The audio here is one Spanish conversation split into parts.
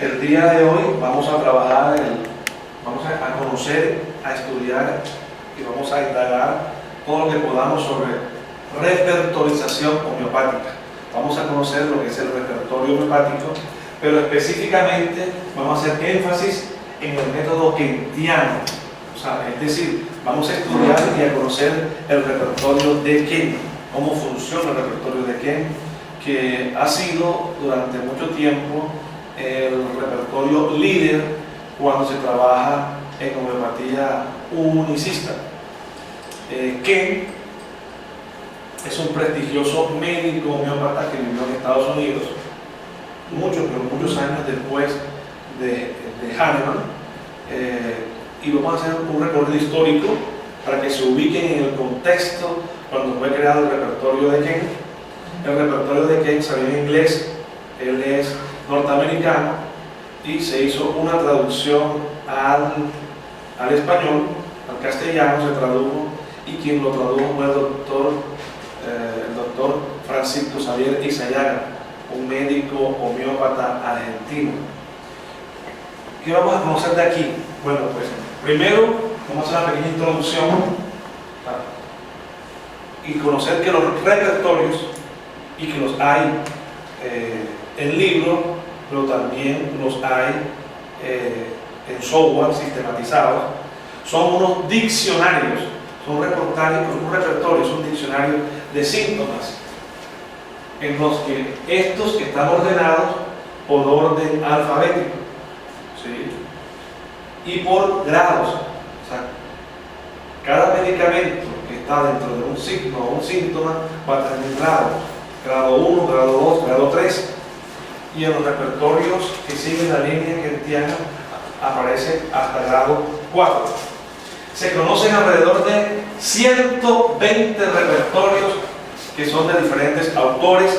El día de hoy vamos a trabajar, vamos a conocer, a estudiar y vamos a indagar todo lo que podamos sobre repertorización homeopática. Vamos a conocer lo que es el repertorio homeopático, pero específicamente vamos a hacer énfasis en el método kentiano. Es decir, vamos a estudiar y a conocer el repertorio de Kent, cómo funciona el repertorio de Kent, que ha sido durante mucho tiempo el repertorio líder cuando se trabaja en homeopatía unicista. Kent es un prestigioso médico homeópata que vivió en Estados Unidos muchos años después de Hahnemann, y vamos a hacer un recorrido histórico para que se ubiquen en el contexto cuando fue creado el repertorio de Kent. El repertorio de Kent salió en inglés, él es norteamericano, y se hizo una traducción al español, al castellano se tradujo, y quien lo tradujo fue el doctor Francisco Xavier Izayaga, un médico homeópata argentino. ¿Qué vamos a conocer de aquí? Bueno, pues primero vamos a hacer una pequeña introducción y conocer que los repertorios, y que los hay en libros, pero también los hay en software sistematizados, son unos diccionarios, son repertorios, son diccionarios de síntomas, en los que estos están ordenados por orden alfabético, ¿sí? Y por grados. O sea, cada medicamento que está dentro de un signo o un síntoma va a tener grados: grado 1, grado 2, grado 3, y en los repertorios que siguen la línea kentiana aparece hasta grado 4. Se conocen alrededor de 120 repertorios que son de diferentes autores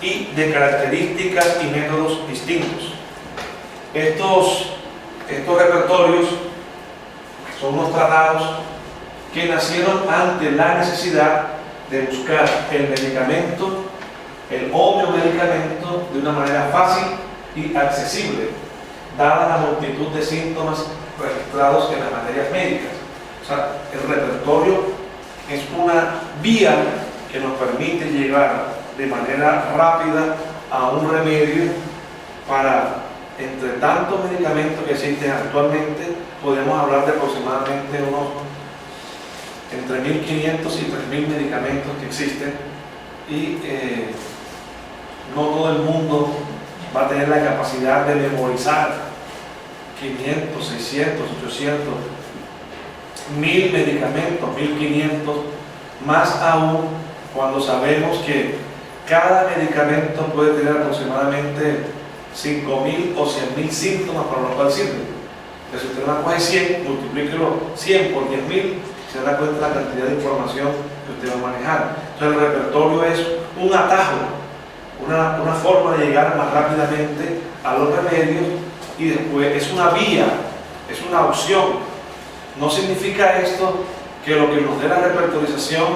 y de características y métodos distintos. Estos repertorios son unos tratados que nacieron ante la necesidad de buscar el medicamento, el homeomedicamento, de una manera fácil y accesible, dada la multitud de síntomas registrados en las materias médicas. O sea, el repertorio es una vía que nos permite llegar de manera rápida a un remedio. Para, entre tantos medicamentos que existen actualmente, podemos hablar de aproximadamente entre 1.500 y 3.000 medicamentos que existen, y no todo el mundo va a tener la capacidad de memorizar 500, 600, 800, 1.000 medicamentos, 1.500, más aún cuando sabemos que cada medicamento puede tener aproximadamente 5.000 o 100.000 síntomas para lo cual sirve. Entonces, si usted coge 100, multiplíquelo 100 por 10.000, se da cuenta de la cantidad de información que usted va a manejar. Entonces, el repertorio es un atajo, una forma de llegar más rápidamente a los remedios, y después es una vía, es una opción. No significa esto que lo que nos dé la repertorización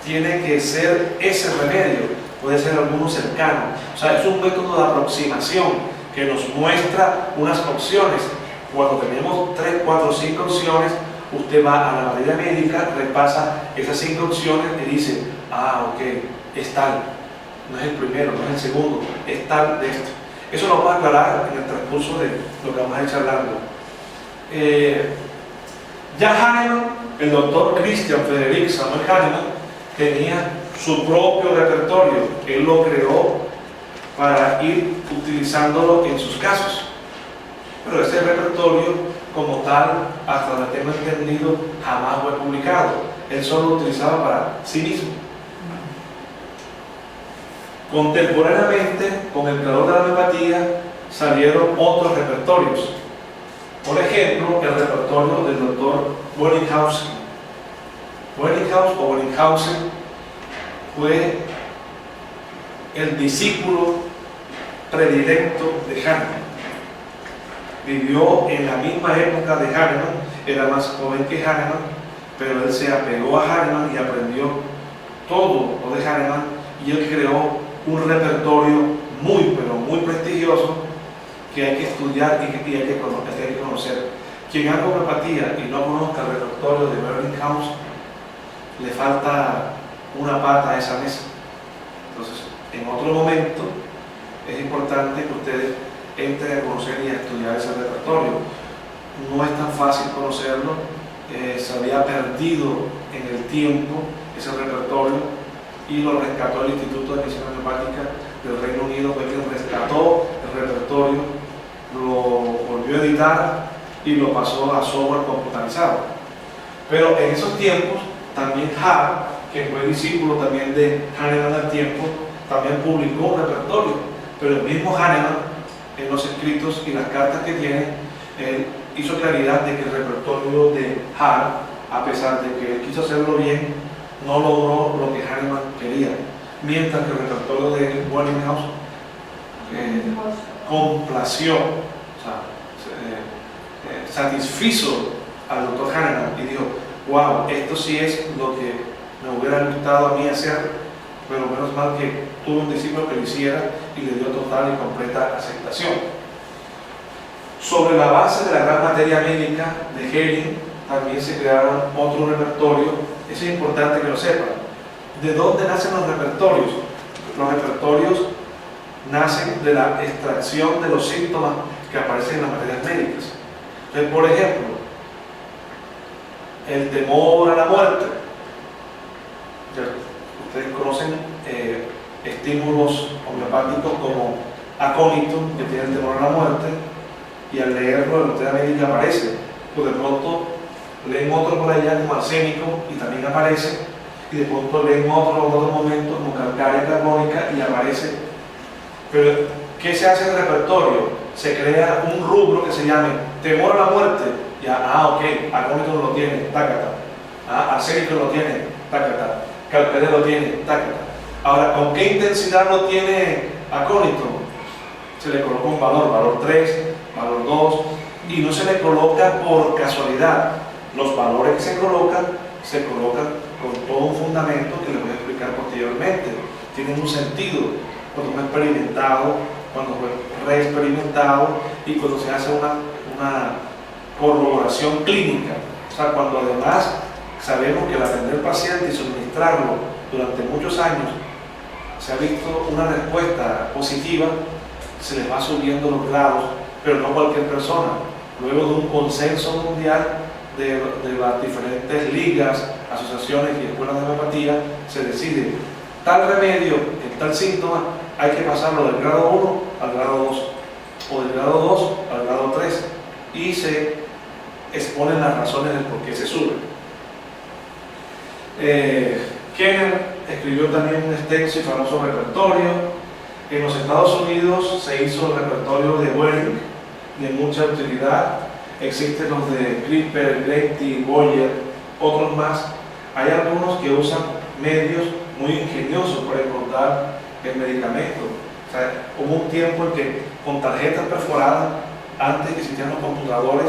tiene que ser ese remedio, puede ser alguno cercano. O sea, es un método de aproximación que nos muestra unas opciones. Cuando tenemos 3, 4, 5 opciones, usted va a la materia médica, repasa esas 5 opciones y dice: ah, ok, es tal, no es el primero, no es el segundo, es tal de esto. Eso lo vamos a aclarar en el transcurso de lo que vamos a ir charlando. Ya Hahnemann, el doctor Christian Friedrich Samuel Hahnemann, tenía su propio repertorio. Él lo creó para ir utilizándolo en sus casos, pero ese repertorio como tal, hasta donde tengo entendido, jamás fue publicado. Él solo lo utilizaba para sí mismo. Contemporáneamente, con el creador de la homeopatía, salieron otros repertorios. Por ejemplo, el repertorio del doctor Wellingshausen. Wellingshausen fue el discípulo predilecto de Hahnemann. Vivió en la misma época de Hahnemann, era más joven que Hahnemann, pero él se apegó a Hahnemann y aprendió todo lo de Hahnemann, y él creó un repertorio muy, pero muy prestigioso que hay que estudiar y que hay que conocer. Quien haga homeopatía y no conozca el repertorio de Ebbinghaus, le falta una pata a esa mesa. Entonces, en otro momento, es importante que ustedes entren a conocer y a estudiar ese repertorio. No es tan fácil conocerlo, se había perdido en el tiempo ese repertorio y lo rescató el Instituto de Medicina Homeopática del Reino Unido, fue quien rescató el repertorio, lo volvió a editar y lo pasó a software computarizado. Pero en esos tiempos, también Hart, que fue discípulo también de Hahnemann al tiempo, también publicó un repertorio, pero el mismo Hahnemann, en los escritos y las cartas que tiene, él hizo claridad de que el repertorio de Hart, a pesar de que él quiso hacerlo bien, no logró lo que Hahnemann quería, mientras que el repertorio de Wellinghaus complació, o sea, satisfizo al doctor Hahnemann y dijo: wow, esto sí es lo que me hubiera gustado a mí hacer, pero menos mal que tuve un discípulo que lo hiciera y le dio total y completa aceptación. Sobre la base de la gran materia médica de Hering también se crearon otro repertorio. Eso es importante que lo sepan. ¿De dónde nacen los repertorios? Los repertorios nacen de la extracción de los síntomas que aparecen en las materias médicas. Entonces, por ejemplo, el temor a la muerte. Ustedes conocen estímulos homeopáticos como acónito, que tiene el temor a la muerte, y al leerlo en la materia médica aparece. Pues de pronto leen otro por allá como arsénico y también aparece, y de pronto leen otro en otro momento como calcárea carbónica y aparece. Pero ¿qué se hace en el repertorio? Se crea un rubro que se llame temor a la muerte. Ya, ok, acónito lo tiene, tácata. Arsénico lo tiene, tácata. Calcárea lo tiene, tácata. Ahora, ¿con qué intensidad lo tiene acónito? Se le coloca un valor, valor 3, valor 2, y no se le coloca por casualidad. Los valores que se colocan con todo un fundamento que les voy a explicar posteriormente. Tienen un sentido cuando fue experimentado, cuando fue reexperimentado y cuando se hace una corroboración clínica. O sea, cuando además sabemos que al atender al paciente y suministrarlo durante muchos años se ha visto una respuesta positiva, se les va subiendo los grados, pero no cualquier persona. Luego de un consenso mundial de las diferentes ligas, asociaciones y escuelas de homeopatía, se decide tal remedio en tal síntoma hay que pasarlo del grado 1 al grado 2 o del grado 2 al grado 3 y se exponen las razones del por qué se sube. Kenner escribió también un extenso y famoso repertorio. En los Estados Unidos se hizo el repertorio de Welling, de mucha utilidad. Existen los de Clipper, Greti, Boyer, otros más. Hay algunos que usan medios muy ingeniosos para encontrar el medicamento. O sea, hubo un tiempo en que con tarjetas perforadas, antes que existían los computadores,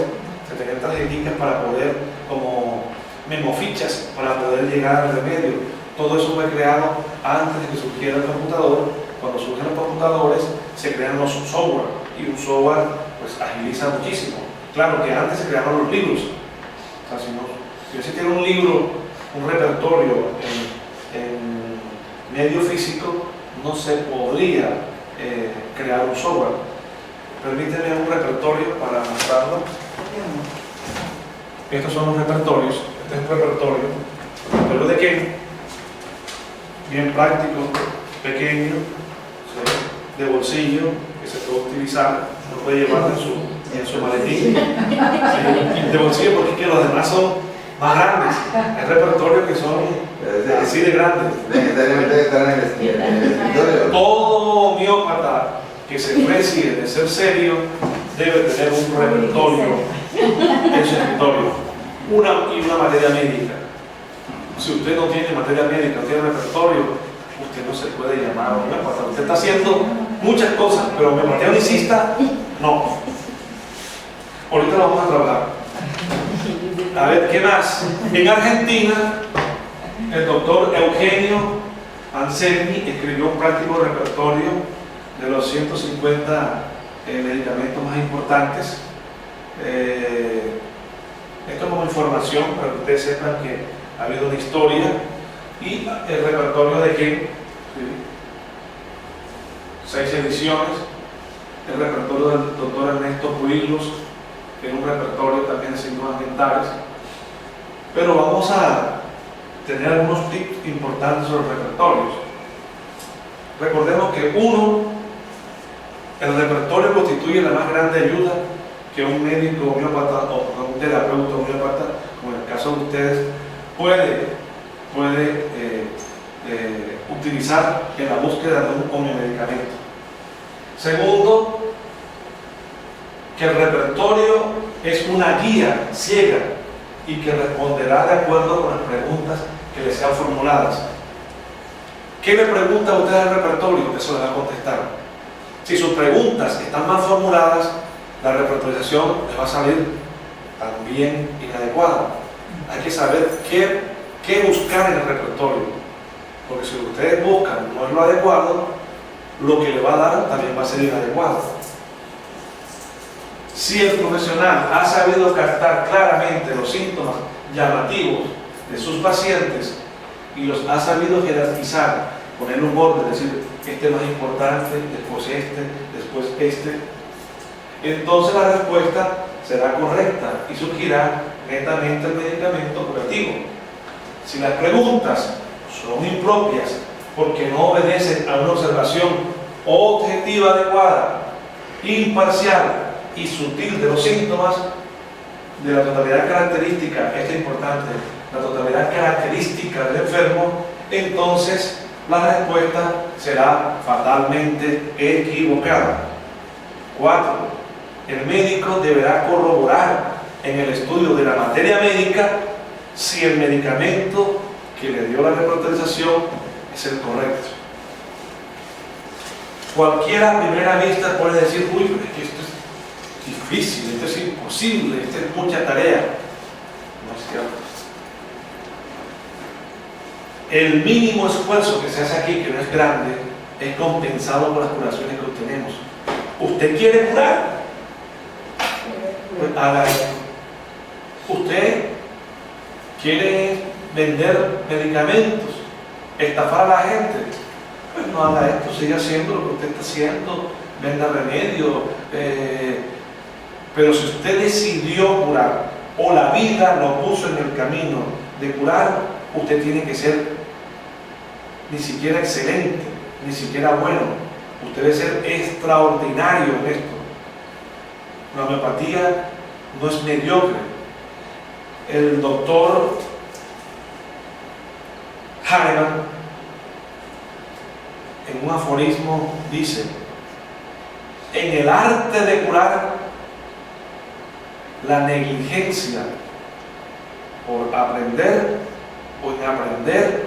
se tenían tarjetitas para poder, como memofichas, para poder llegar al remedio. Todo eso fue creado antes de que surgiera el computador. Cuando surgen los computadores, se crean los software, y un software pues agiliza muchísimo. Claro que antes se crearon los libros. O sea, si existiera un libro, un repertorio en medio físico, no se podría crear un software. Permíteme un repertorio para mostrarlo. Estos son los repertorios. Este es un repertorio de Ken, bien práctico, pequeño, ¿sí? De bolsillo, que se puede utilizar, lo puede llevar en su maletín, ¿sí? De bolsillo, porque es que los demás son más grandes. Hay repertorios que son así de grandes. Todo homeópata que se precie de ser serio debe tener un repertorio en su escritorio, una materia médica. Si usted no tiene materia médica, no tiene repertorio, usted no se puede llamar homeópata. Usted está haciendo muchas cosas, pero homeopatía no. Ahorita lo vamos a trabajar. A ver, ¿qué más? En Argentina, el doctor Eugenio Anselmi escribió un práctico repertorio de los 150 medicamentos más importantes. Esto es como información para que ustedes sepan que ha habido una historia y el repertorio de Ken, ¿sí? 6 ediciones, el repertorio del doctor Ernesto Puiglos, que es un repertorio también de signos ambientales. Pero vamos a tener algunos tips importantes sobre repertorios. Recordemos que el repertorio constituye la más grande ayuda que un médico homeópata o un terapeuta homeópata, como en el caso de ustedes, puede utilizar en la búsqueda de un homeomedicamento. Segundo, que el repertorio es una guía ciega y que responderá de acuerdo con las preguntas que le sean formuladas. ¿Qué le pregunta a usted al repertorio? Eso le va a contestar. Si sus preguntas están mal formuladas, la repertorización le va a salir también inadecuada. Hay que saber qué buscar en el repertorio, porque si lo que ustedes buscan no es lo adecuado, lo que le va a dar también va a ser inadecuado. Si el profesional ha sabido captar claramente los síntomas llamativos de sus pacientes y los ha sabido jerarquizar, poner un orden, decir, este es más importante, después este, entonces la respuesta será correcta y surgirá netamente el medicamento curativo. Si las preguntas son impropias porque no obedecen a una observación objetiva adecuada, imparcial y sutil de los síntomas, de la totalidad característica, esto es importante, la totalidad característica del enfermo, entonces la respuesta será fatalmente equivocada. 4. El médico deberá corroborar en el estudio de la materia médica si el medicamento que le dio la repertorización es el correcto. Cualquiera a primera vista puede decir, uy, pero es que esto es difícil, esto es imposible, esto es mucha tarea. No es cierto. El mínimo esfuerzo que se hace aquí, que no es grande, es compensado por las curaciones que obtenemos. ¿Usted quiere curar? Pues haga esto. ¿Usted quiere vender medicamentos, estafar a la gente? Pues no haga esto, siga haciendo lo que usted está haciendo, venda remedio. Pero si usted decidió curar o la vida lo puso en el camino de curar, usted tiene que ser ni siquiera excelente, ni siquiera bueno. Usted debe ser extraordinario en esto. La homeopatía no es mediocre. El doctor Hahnemann, en un aforismo, dice: en el arte de curar, la negligencia por aprender o en aprender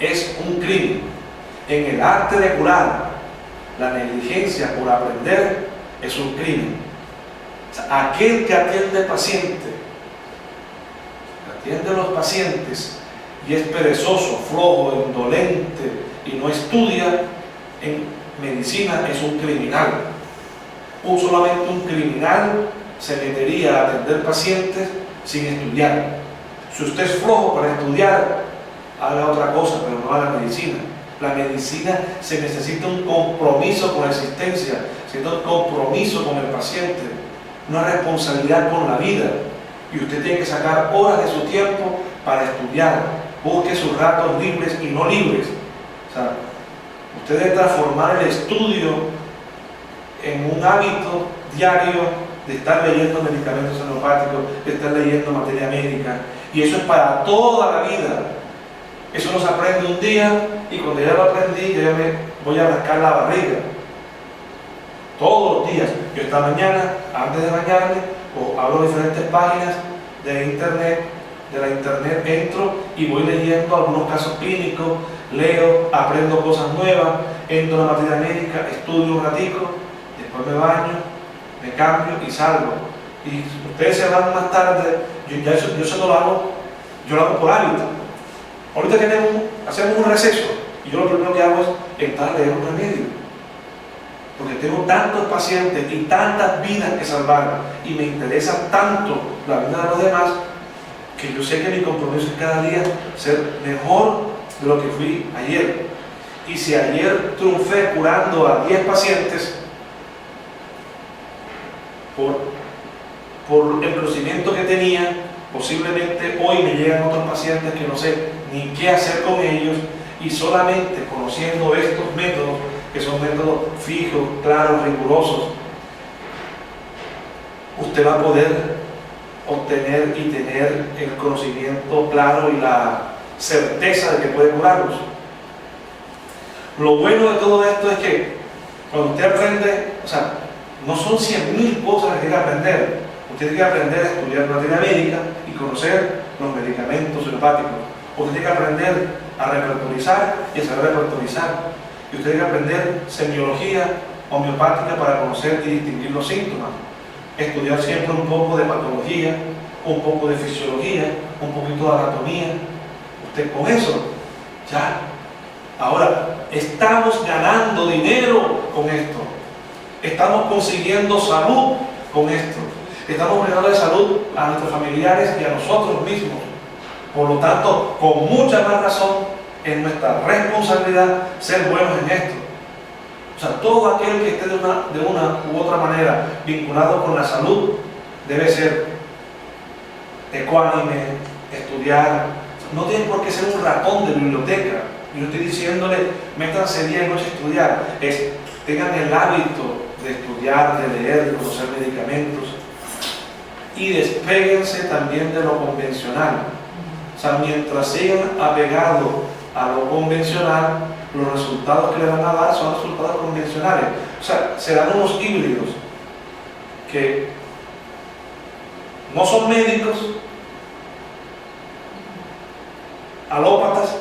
es un crimen. En el arte de curar, la negligencia por aprender es un crimen. O sea, aquel que atiende al paciente, atiende a los pacientes y es perezoso, flojo, indolente y no estudia, en medicina es un criminal. Solamente un criminal se metería a atender pacientes sin estudiar. Si usted es flojo para estudiar, haga otra cosa, pero no haga medicina. La medicina se necesita un compromiso con la existencia, se necesita un compromiso con el paciente, una responsabilidad con la vida. Y usted tiene que sacar horas de su tiempo para estudiar. Busque sus ratos libres y no libres. O sea, usted debe transformar el estudio en un hábito diario de estar leyendo medicamentos homeopáticos, de estar leyendo materia médica. Y eso es para toda la vida. Eso no se aprende un día y cuando ya lo aprendí, ya me voy a rascar la barriga. Todos los días. Yo esta mañana, antes de bañarme, o abro diferentes páginas de internet, entro y voy leyendo algunos casos clínicos, leo, aprendo cosas nuevas, entro en la materia médica, estudio un ratico, después me baño, me cambio y salgo. Y ustedes se van más tarde, yo eso no lo hago, yo lo hago por hábito. Ahorita hacemos un receso y yo lo primero que hago es entrar a leer un remedio. porque tengo tantos pacientes y tantas vidas que salvar y me interesa tanto la vida de los demás, que yo sé que mi compromiso es cada día ser mejor de lo que fui ayer. Y si ayer triunfé curando a 10 pacientes por el conocimiento que tenía, posiblemente hoy me llegan otros pacientes que no sé ni qué hacer con ellos, y solamente conociendo estos métodos, que son métodos fijos, claros, rigurosos, usted va a poder obtener y tener el conocimiento claro y la certeza de que puede curarlos. Lo bueno de todo esto es que cuando usted aprende, o sea, no son 100.000 cosas que tiene que aprender. Usted tiene que aprender a estudiar materia médica y conocer los medicamentos homeopáticos. Usted tiene que aprender a repertorizar y a saber repertorizar. Y usted tiene que aprender semiología homeopática para conocer y distinguir los síntomas. Estudiar siempre un poco de patología, un poco de fisiología, un poquito de anatomía. Usted con eso, ya. Ahora, estamos ganando dinero con esto. Estamos consiguiendo salud con esto. Estamos brindando salud a nuestros familiares y a nosotros mismos. Por lo tanto, con mucha más razón, es nuestra responsabilidad ser buenos en esto. O sea, todo aquel que esté de una u otra manera vinculado con la salud debe ser ecuánime, estudiar. No tiene por qué ser un ratón de biblioteca. Yo estoy diciéndole, métanse día y noche a estudiar. Tengan el hábito de estudiar, de leer, de conocer medicamentos, y despéguense también de lo convencional. O sea, mientras sigan apegados a lo convencional, los resultados que le van a dar son resultados convencionales. O sea, serán unos híbridos que no son médicos, alópatas,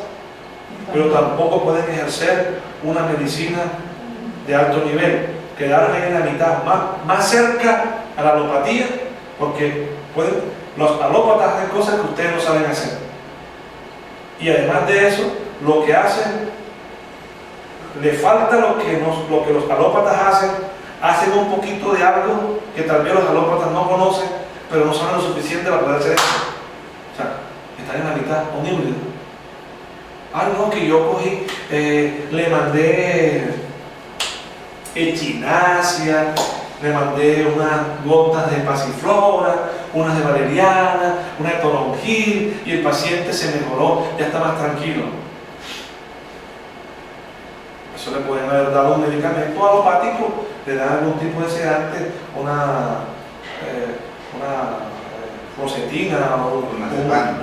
pero tampoco pueden ejercer una medicina de alto nivel. Quedaron ahí en la mitad, más cerca a la alopatía, porque los alópatas hacen cosas que ustedes no saben hacer. Y además de eso, lo que hacen, le falta lo que los alópatas hacen un poquito de algo que tal vez los alópatas no conocen, pero no saben lo suficiente para poder hacer eso. O sea, están en la mitad, un híbrido. Algo que yo cogí, le mandé echinasia, le mandé unas gotas de pasiflora, unas de valeriana, una de toronjil, y el paciente se mejoró, ya está más tranquilo. Eso le pueden haber dado un medicamento alopático, le dan algún tipo de sedante, una rosetina o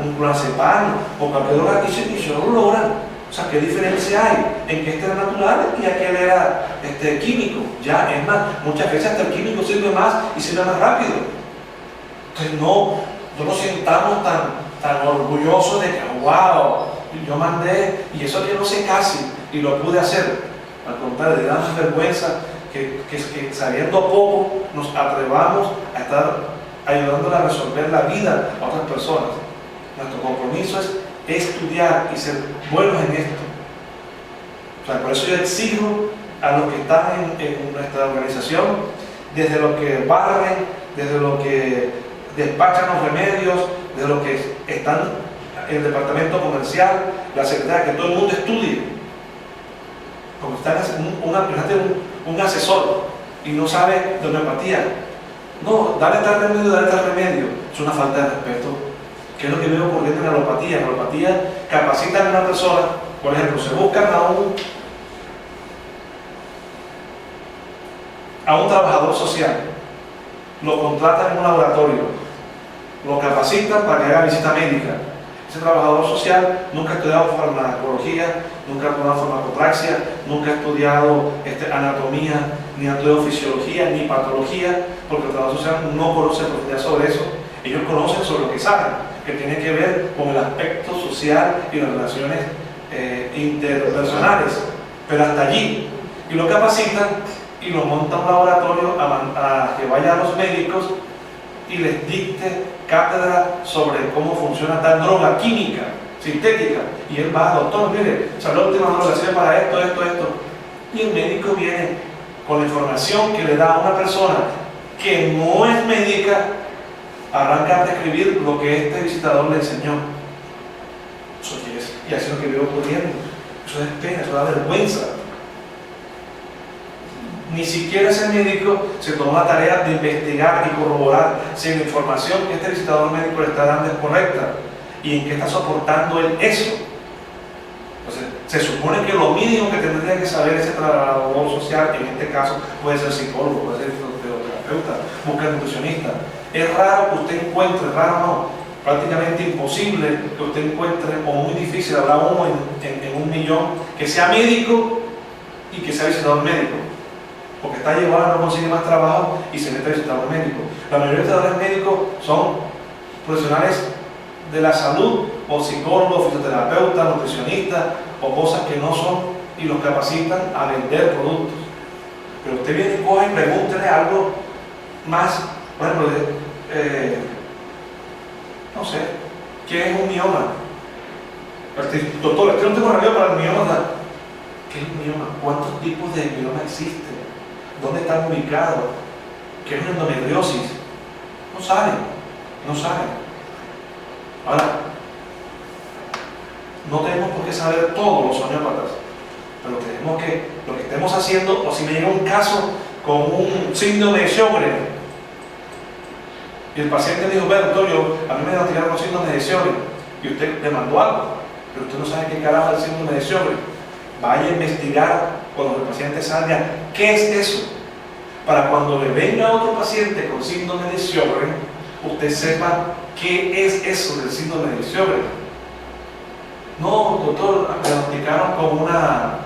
un clonazepam o carvedora, y se lo logran. O sea, ¿qué diferencia hay en que este era natural y aquel era químico? Ya, es más, muchas veces hasta el químico sirve más y sirve más rápido. Entonces no nos sintamos tan orgullosos de que, wow, yo mandé, y eso que no sé casi, y lo pude hacer. Al contrario, le da más vergüenza que sabiendo poco nos atrevamos a estar ayudándole a resolver la vida a otras personas. Nuestro compromiso es estudiar y ser buenos en esto. O sea, por eso yo exijo a los que están en nuestra organización, desde los que barren, desde los que despachan los remedios, desde los que están en el departamento comercial, la secretaria, que todo el mundo estudie. Como están un asesor y no sabe de homeopatía. No, dale tal remedio. Es una falta de respeto. ¿Qué es lo que veo ocurriendo en la alopatía? En la alopatía capacitan a una persona, por ejemplo, se buscan a un trabajador social, lo contratan en un laboratorio, lo capacitan para que haga visita médica. Ese trabajador social nunca ha estudiado farmacología, nunca ha estudiado farmacopraxia, nunca ha estudiado anatomía, ni ha estudiado fisiología, ni patología, porque el trabajador social no conoce profundidad sobre eso. Ellos conocen sobre lo que saben, que tiene que ver con el aspecto social y las relaciones interpersonales, pero hasta allí. Y lo capacitan y lo montan un laboratorio a que vaya a los médicos y les dicte cátedra sobre cómo funciona tal droga química, sintética. Y él va, doctor, mire, esa última droga sirve para esto. Y el médico viene con la información que le da a una persona que no es médica, arranca a prescribir lo que este visitador le enseñó. Eso es, y así es lo que veo ocurriendo. Eso es pena, eso da vergüenza. Ni siquiera ese médico se tomó la tarea de investigar y corroborar si la información que este visitador médico le está dando es correcta y en qué está soportando él eso. Entonces, se supone que lo mínimo que tendría que saber ese trabajador social, en este caso puede ser psicólogo, puede ser fisioterapeuta, busca nutricionista. Es raro que usted encuentre, raro no, prácticamente imposible que usted encuentre, o muy difícil, habrá uno en 1.000.000 que sea médico y que sea visitador médico. Porque está llevando, no consigue más trabajo y se mete a visitador médico. La mayoría de visitadores médicos son profesionales de la salud, o psicólogos, fisioterapeutas, nutricionistas, o cosas que no son, y los capacitan a vender productos. Pero usted viene y coge y pregúntele algo más, por ejemplo, no sé, ¿qué es un mioma? Doctor, no tengo remedio para el mioma. ¿Qué es un mioma? ¿Cuántos tipos de mioma existen? ¿Dónde están ubicados? ¿Qué es una endometriosis? No saben. Ahora, no tenemos por qué saber todos los homeópatas, pero tenemos que, lo que estemos haciendo, o si me llega un caso con un síndrome de Sjögren, y el paciente dijo, bueno, doctor, a mí me diagnosticaron con síndrome de Sjögren, y usted le mandó algo, pero usted no sabe qué carajo es el síndrome de Sjögren. Vaya a investigar cuando el paciente salga qué es eso, para cuando le venga otro paciente con síndrome de Sjögren, usted sepa qué es eso del síndrome de Sjögren. No, doctor, me diagnosticaron con una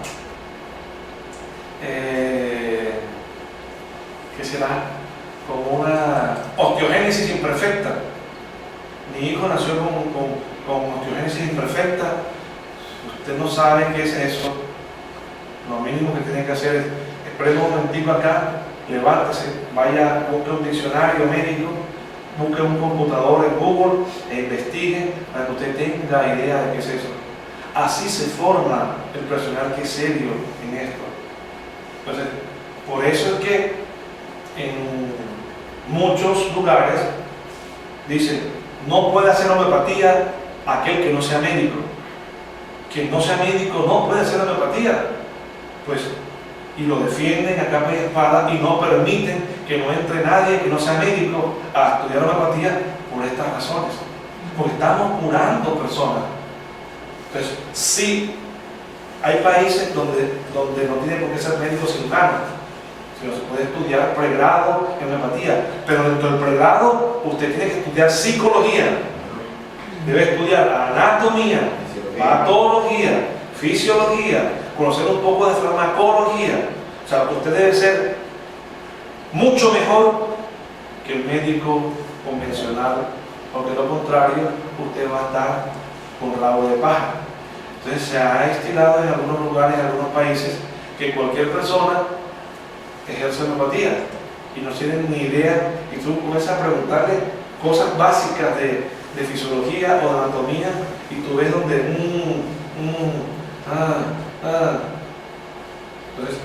¿qué será? Con una osteogénesis imperfecta. Mi hijo nació con osteogénesis imperfecta. Usted no sabe qué es eso. Lo mínimo que tiene que hacer es espere un momentico acá, levántese, vaya, busque un diccionario médico, busque un computador en Google e investigue para que usted tenga idea de qué es eso. Así se forma el personal que es serio en esto. Entonces, por eso es que en muchos lugares dicen, no puede hacer homeopatía aquel que no sea médico. Quien no sea médico no puede hacer homeopatía. Pues, y lo defienden a capa y espada y no permiten que no entre nadie que no sea médico a estudiar homeopatía por estas razones. Porque estamos curando personas. Entonces, sí, hay países donde no tiene por qué ser médico cirujano, sino se puede estudiar pregrado en homeopatía, pero dentro del pregrado usted tiene que estudiar psicología, debe estudiar anatomía, patología, fisiología, conocer un poco de farmacología. O sea, usted debe ser mucho mejor que el médico convencional, porque de lo contrario usted va a estar con rabo de paja. Entonces se ha estilado en algunos lugares, en algunos países, que cualquier persona ejerce homeopatía y no tienen ni idea, y tú comienzas a preguntarle cosas básicas de fisiología o de anatomía y tú ves donde Entonces,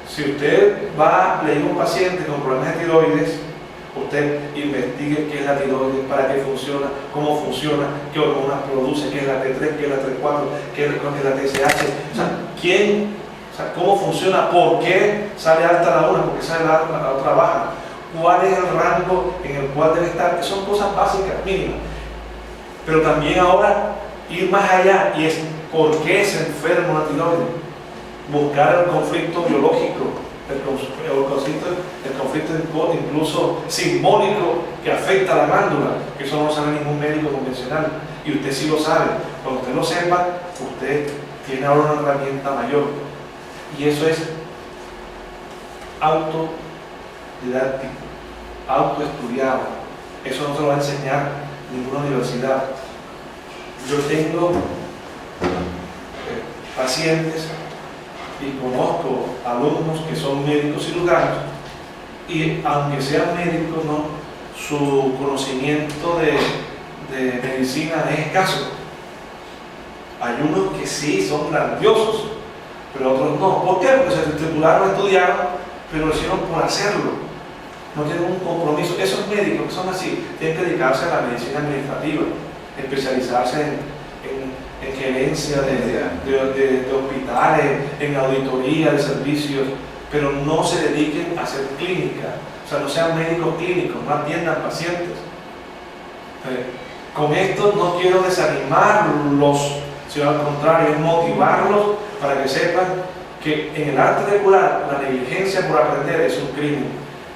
si usted va, le diga a un paciente con problemas de tiroides, usted investigue qué es la tiroides, para qué funciona, cómo funciona, qué hormonas produce, qué es la T3, qué es la T4, qué es la TSH, o sea, cómo funciona, por qué sale alta la una, por qué sale la otra baja, cuál es el rango en el cual debe estar, son cosas básicas, mínimas. Pero también ahora ir más allá, y es por qué se enferma una tiroides, buscar el conflicto biológico, el conflicto incluso simbólico que afecta a la glándula, que eso no lo sabe ningún médico convencional, y usted sí lo sabe. Cuando usted lo sepa, usted tiene ahora una herramienta mayor, y eso es autodidáctico, autoestudiado. Eso no se lo va a enseñar ninguna universidad. Yo tengo pacientes y conozco alumnos que son médicos cirujanos, y aunque sean médicos, ¿no?, su conocimiento de medicina es escaso. Hay unos que sí son grandiosos, pero otros no. ¿Por qué? Porque se titularon, estudiaron pero lo hicieron por hacerlo. No tienen un compromiso. Esos médicos que son así tienen que dedicarse a la medicina administrativa, especializarse en gerencia de hospitales, en auditoría de servicios, pero no se dediquen a hacer clínica. O sea, no sean médicos clínicos, no atiendan pacientes. Con esto no quiero desanimarlos, sino al contrario, es motivarlos para que sepan que en el arte de curar la negligencia por aprender es un crimen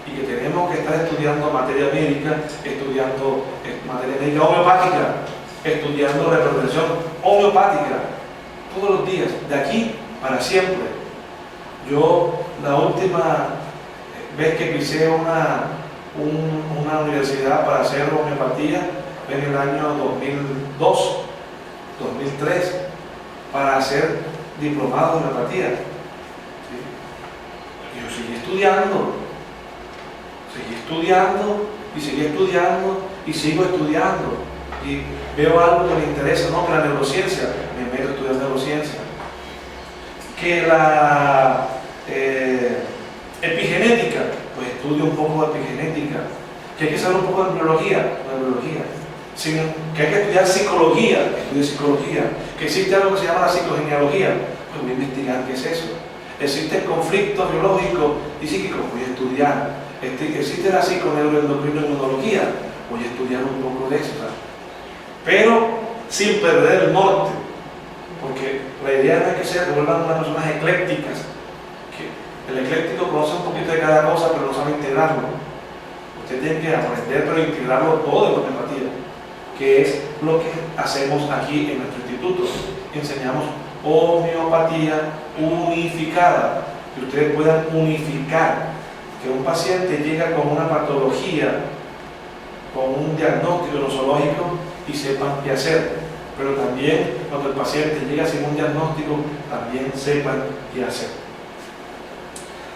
y que tenemos que estar estudiando materia médica, estudiando materia médica homeopática, estudiando reprogresión homeopática todos los días, de aquí para siempre. Yo la última vez que pisé una universidad para hacer homeopatía fue en el año 2002, 2003, para hacer diplomado de homeopatía. ¿Sí? Yo seguí estudiando y seguí estudiando y sigo estudiando. Y veo algo que me interesa, ¿no? Que la neurociencia, me meto a estudiar neurociencia. Que la epigenética, pues estudio un poco de epigenética. Que hay que saber un poco de embriología, que hay que estudiar psicología, estudio psicología. Que existe algo que se llama la psicogenealogía, pues voy a investigar qué es eso. Existen conflictos biológicos y psíquicos, voy a estudiar. Existe la psiconeuroendocrinología, voy a estudiar un poco de eso, ¿sabes? Pero sin perder el norte, porque la idea no es que se vuelvan unas personas eclécticas, que el ecléctico conoce un poquito de cada cosa pero no sabe integrarlo. Usted tiene que aprender pero integrarlo todo en la homeopatía, que es lo que hacemos aquí en nuestro instituto. Enseñamos homeopatía unificada, que ustedes puedan unificar, que un paciente llega con una patología, con un diagnóstico nosológico y sepan qué hacer, pero también cuando el paciente llega sin un diagnóstico también sepan qué hacer.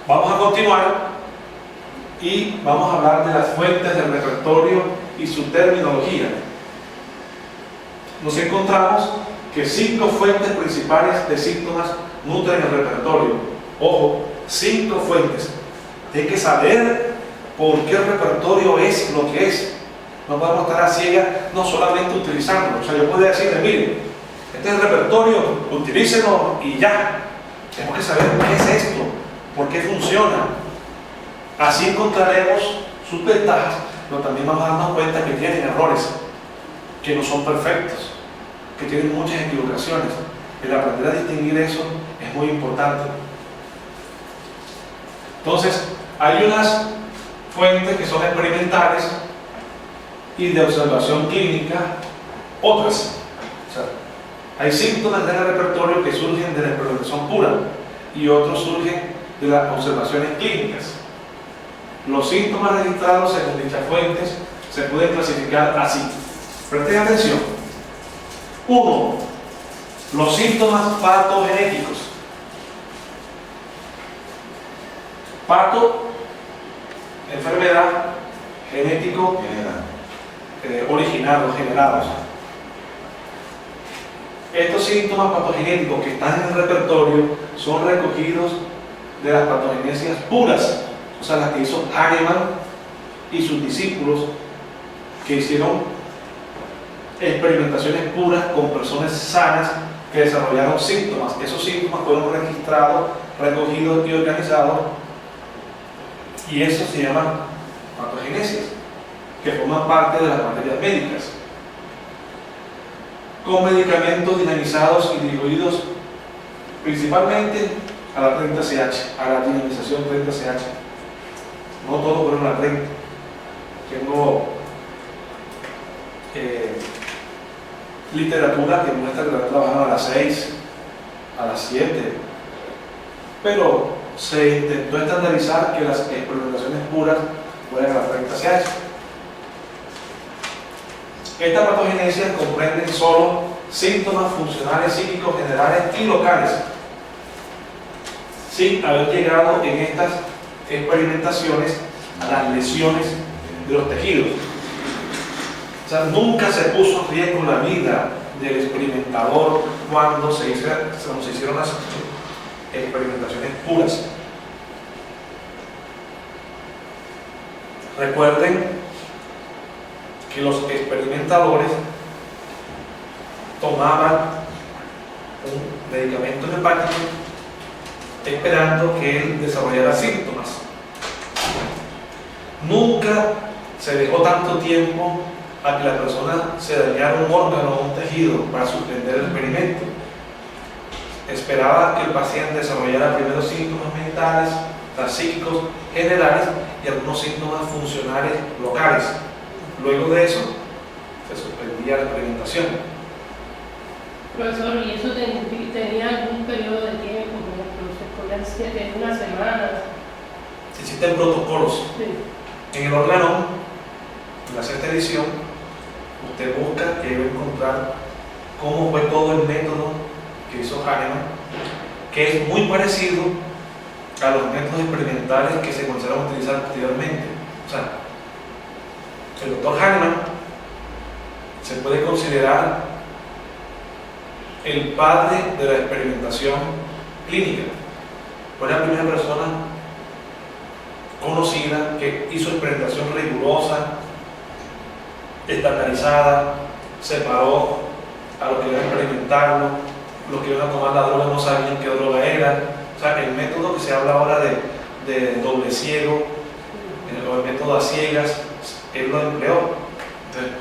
Vamos a continuar y vamos a hablar de las fuentes del repertorio y su terminología. Nos encontramos que 5 fuentes principales de síntomas nutren el repertorio. Ojo, 5 fuentes. Hay que saber por qué el repertorio es lo que es. No podemos estar a ciegas, no solamente utilizarlo. O sea, yo puedo decirle, mire, este es el repertorio, utilícelo y ya. Tenemos que saber qué es esto, por qué funciona. Así encontraremos sus ventajas, pero también vamos a darnos cuenta que tienen errores, que no son perfectos, que tienen muchas equivocaciones. El aprender a distinguir eso es muy importante. Entonces, hay unas fuentes que son experimentales y de observación clínica, otras. O sea, hay síntomas del repertorio que surgen de la experimentación pura y otros surgen de las observaciones clínicas. Los síntomas registrados según dichas fuentes se pueden clasificar así. Presten atención. 1. Los síntomas patogenéticos. Pato, enfermedad, genético, originado, generados. Estos síntomas patogenéticos que están en el repertorio son recogidos de las patogenesias puras, o sea, las que hizo Hahnemann y sus discípulos, que hicieron experimentaciones puras con personas sanas que desarrollaron síntomas. Esos síntomas fueron registrados, recogidos y organizados, y eso se llama patogenesis, que forman parte de las materias médicas, con medicamentos dinamizados y diluidos principalmente a la 30CH, a la dinamización 30CH. No todos fueron a la 30. Tengo literatura que muestra que trabajaron a las 6, a las 7, pero se intentó estandarizar que las experimentaciones puras fueran a la 30CH. Estas patogenesias comprenden solo síntomas funcionales, psíquicos, generales y locales, sin haber llegado en estas experimentaciones a las lesiones de los tejidos. O sea, nunca se puso en riesgo la vida del experimentador cuando se hicieron las experimentaciones puras. Recuerden que los experimentadores tomaban un medicamento hepático esperando que él desarrollara síntomas. Nunca se dejó tanto tiempo a que la persona se dañara un órgano o un tejido para suspender el experimento. Esperaba que el paciente desarrollara primero síntomas mentales, psíquicos generales y algunos síntomas funcionales locales. Luego de eso, se suspendía la experimentación. Profesor, ¿y eso tenía algún periodo de tiempo? Por ejemplo, ¿se podía hacer unas semanas? Existen protocolos. Sí. En el órgano, en la sexta edición, usted busca y ahí va a encontrar cómo fue todo el método que hizo Hahnemann, que es muy parecido a los métodos experimentales que se comenzaron a utilizar posteriormente. O sea, el doctor Hahnemann se puede considerar el padre de la experimentación clínica. Fue la primera persona conocida que hizo experimentación rigurosa, estandarizada, separó a los que iban a experimentarlo, los que iban a tomar la droga no sabían qué droga era. O sea, el método que se habla ahora de doble ciego, o el método a ciegas, él lo empleó. Entonces,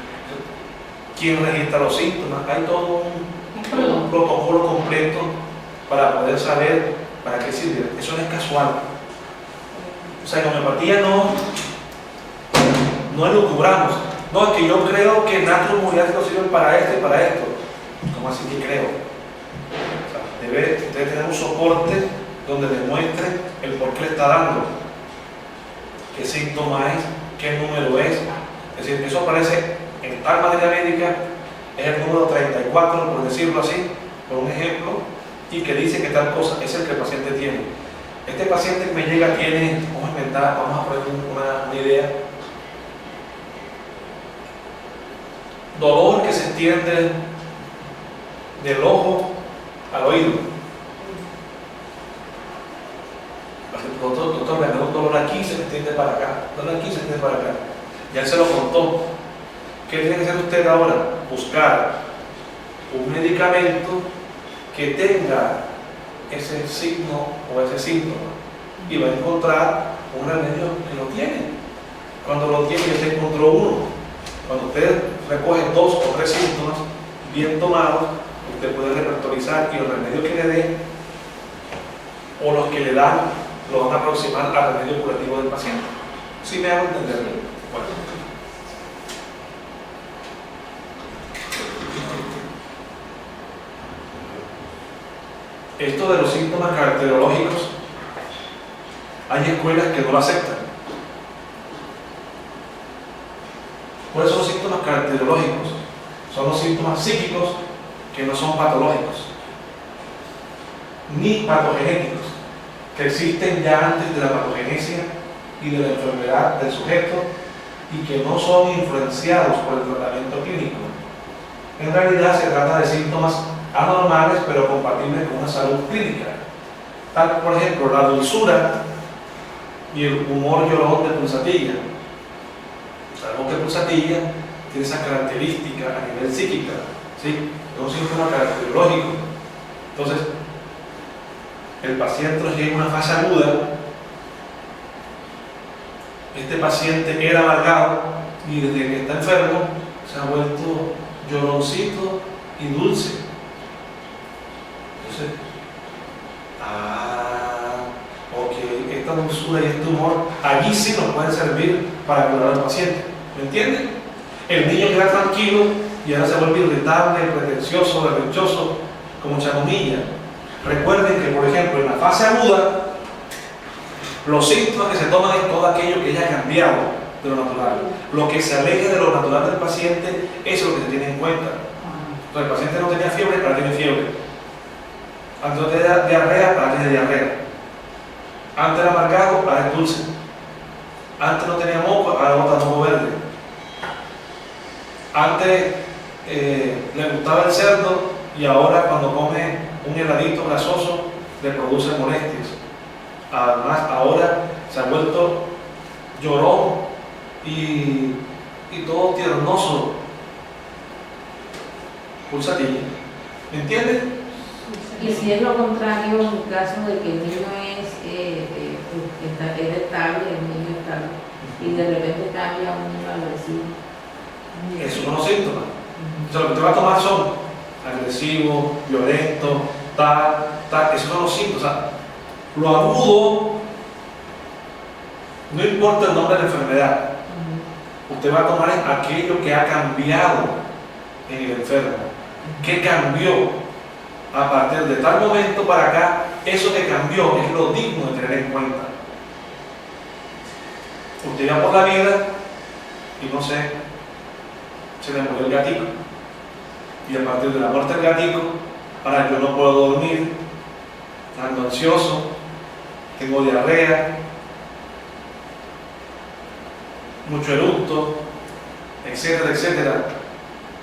¿quién registra los síntomas? Hay todo un protocolo completo para poder saber para qué sirve. Eso no es casual. O sea, en homeopatía no elucubramos. No, es que yo creo que el natrio muriático sirve para esto y para esto. ¿Cómo así que creo? O sea, debe usted tener un soporte donde demuestre el por qué le está dando, qué síntoma es, qué número es. Es decir, eso aparece en tal materia médica, es el número 34, por decirlo así, por un ejemplo, y que dice que tal cosa es el que el paciente tiene. Este paciente que me llega tiene, vamos a inventar, vamos a poner una idea, dolor que se extiende del ojo al oído. Doctor, me da un dolor aquí, se me extiende para acá, dolor aquí, se extiende para acá. Ya él se lo contó. ¿Qué tiene que hacer usted ahora? Buscar un medicamento que tenga ese signo o ese síntoma y va a encontrar un remedio que lo tiene. Cuando lo tiene, ya se encontró uno. Cuando usted recoge 2 o 3 síntomas bien tomados, usted puede repertorizar y los remedios que le dé o los que le dan lo van a aproximar al remedio curativo del paciente. ¿Sí me hago entender? Bueno. Esto de los síntomas caracterológicos, hay escuelas que no lo aceptan. ¿Cuáles son los síntomas caracterológicos? Son los síntomas psíquicos que no son patológicos, ni patogenéticos, que existen ya antes de la patogenesia y de la enfermedad del sujeto y que no son influenciados por el tratamiento clínico. En realidad se trata de síntomas anormales pero compatibles con una salud clínica. Tal, por ejemplo, la dulzura y el humor llorón de pulsatilla. Sabemos que pulsatilla tiene esa característica a nivel psíquica, ¿sí? Es un síntoma caracterológico. Entonces, el paciente nos llega en una fase aguda. Este paciente era amargado y desde que está enfermo se ha vuelto lloroncito y dulce. Entonces, ok, esta dulzura y este humor allí sí nos pueden servir para curar al paciente. ¿Me entienden? El niño queda tranquilo y ahora se vuelve irritable, pretencioso, berrinchoso, como chamomilla. Recuerden que, por ejemplo, en la fase aguda, los síntomas que se toman es todo aquello que haya cambiado de lo natural. Lo que se aleje de lo natural del paciente, eso es lo que se tiene en cuenta. Entonces, el paciente no tenía fiebre, ahora tiene fiebre. Antes no tenía diarrea, ahora tiene diarrea. Antes era amargado, ahora es dulce. Antes no tenía moco, ahora bota moco verde. Antes le gustaba el cerdo y ahora cuando come un heladito grasoso le produce molestias. Además, ahora se ha vuelto llorón y todo tiernoso, pulsatillo. ¿Me entiendes? Y si es lo contrario, en caso de que el niño es estable, el niño estable, y de repente cambia a un niño agresivo. Esos son los síntomas. O sea, lo que te va a tomar son agresivo, violento, esos son los síntomas. O sea, lo agudo, no importa el nombre de la enfermedad, usted va a tomar aquello que ha cambiado en el enfermo. ¿Qué cambió? A partir de tal momento para acá, eso que cambió es lo digno de tener en cuenta. Usted va por la vida y no sé, se le murió el gatico. Y a partir de la muerte del gatico, ahora yo no puedo dormir, ando ansioso, tengo diarrea, mucho eructo, etcétera, etcétera.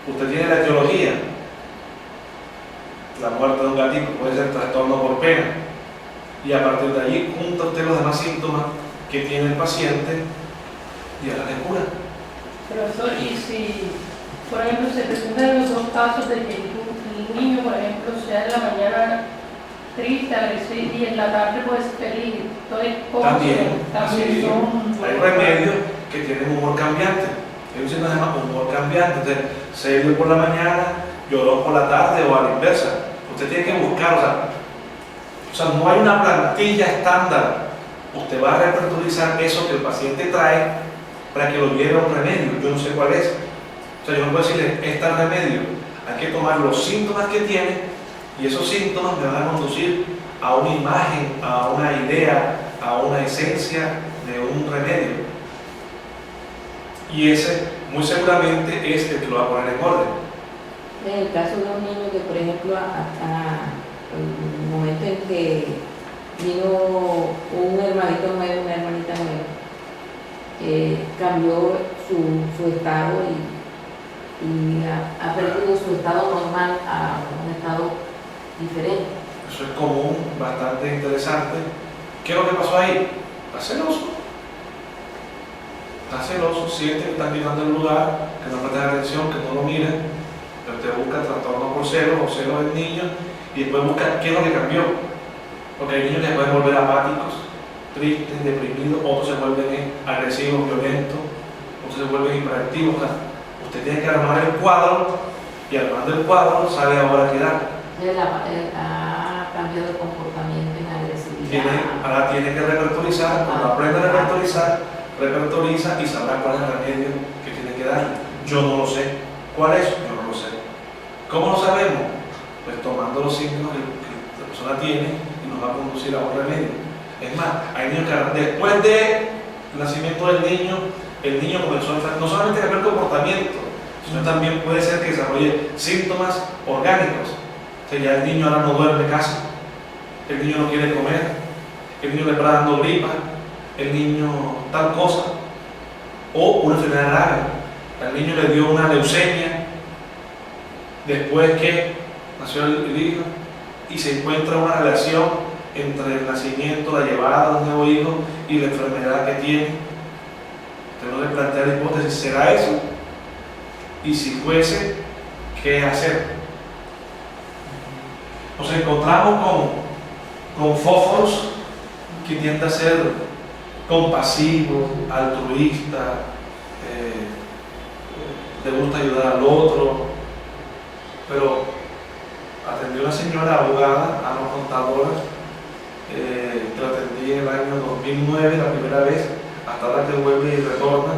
Usted tiene la etiología. La muerte de un gatito puede ser trastorno por pena, y a partir de allí junta usted los demás síntomas que tiene el paciente y ahora le cura. Profesor, y si, por ejemplo, se presentan los dos casos de que el niño, por ejemplo, sea en la mañana triste, agresivo y en la tarde pues feliz, entonces También sí, son hay remedios que tienen humor cambiante. Hay un síntoma que se llama humor cambiante. Entonces, serio por la mañana, lloró por la tarde o a la inversa. Usted tiene que buscar, o sea, no hay una plantilla estándar. Usted va a repertorizar eso que el paciente trae para que lo lleve a un remedio. Yo no sé cuál es. O sea, yo no puedo decirle, este es el remedio. Hay que tomar los síntomas que tiene y esos síntomas me van a conducir a una imagen, a una idea, a una esencia de un remedio. Y ese, muy seguramente, es el que lo va a poner en orden. En el caso de un niño que, por ejemplo, el momento en que vino un hermanito nuevo, una hermanita nueva, cambió su estado y ha perdido su estado normal a un estado diferente. Eso es común, bastante interesante. ¿Qué es lo que pasó ahí? Está celoso. Está celoso, siente que están mirando el lugar, que no presta atención, que no lo miren. Pero usted busca trastorno por celos o celos del niño y después busca qué es lo que cambió. Porque hay niños que se pueden volver apáticos, tristes, deprimidos, otros se vuelven agresivos, violentos, otros se vuelven hiperactivos. O sea, usted tiene que armar el cuadro y armando el cuadro sabe ahora qué dar. Él ha cambiado de comportamiento en agresividad. Ahora tiene que repertorizar. Cuando aprende a repertorizar, repertoriza y sabrá cuál es el remedio que tiene que darle. Yo no lo sé. ¿Cuál es? Yo no lo sé. ¿Cómo lo sabemos? Pues tomando los signos que la persona tiene y nos va a conducir a un remedio. Es más, hay niños que después del nacimiento del niño, el niño comenzó a no solamente a cambiar el comportamiento, sino también puede ser que desarrolle síntomas orgánicos. O sea, ya el niño ahora no duerme casi, el niño no quiere comer, el niño le está dando gripa, el niño tal cosa, o una enfermedad grave. Al niño le dio una leucemia después que nació el hijo y se encuentra una relación entre el nacimiento, la llevada de un nuevo hijo y la enfermedad que tiene. Usted no le plantea la hipótesis, ¿será eso? Y si fuese, ¿qué hacer? Nos encontramos con fósforos que tienden a ser compasivos, altruistas, le gusta ayudar al otro, pero atendió una señora abogada, contadora, que la atendí en el año 2009, la primera vez, hasta ahora que vuelve y retorna,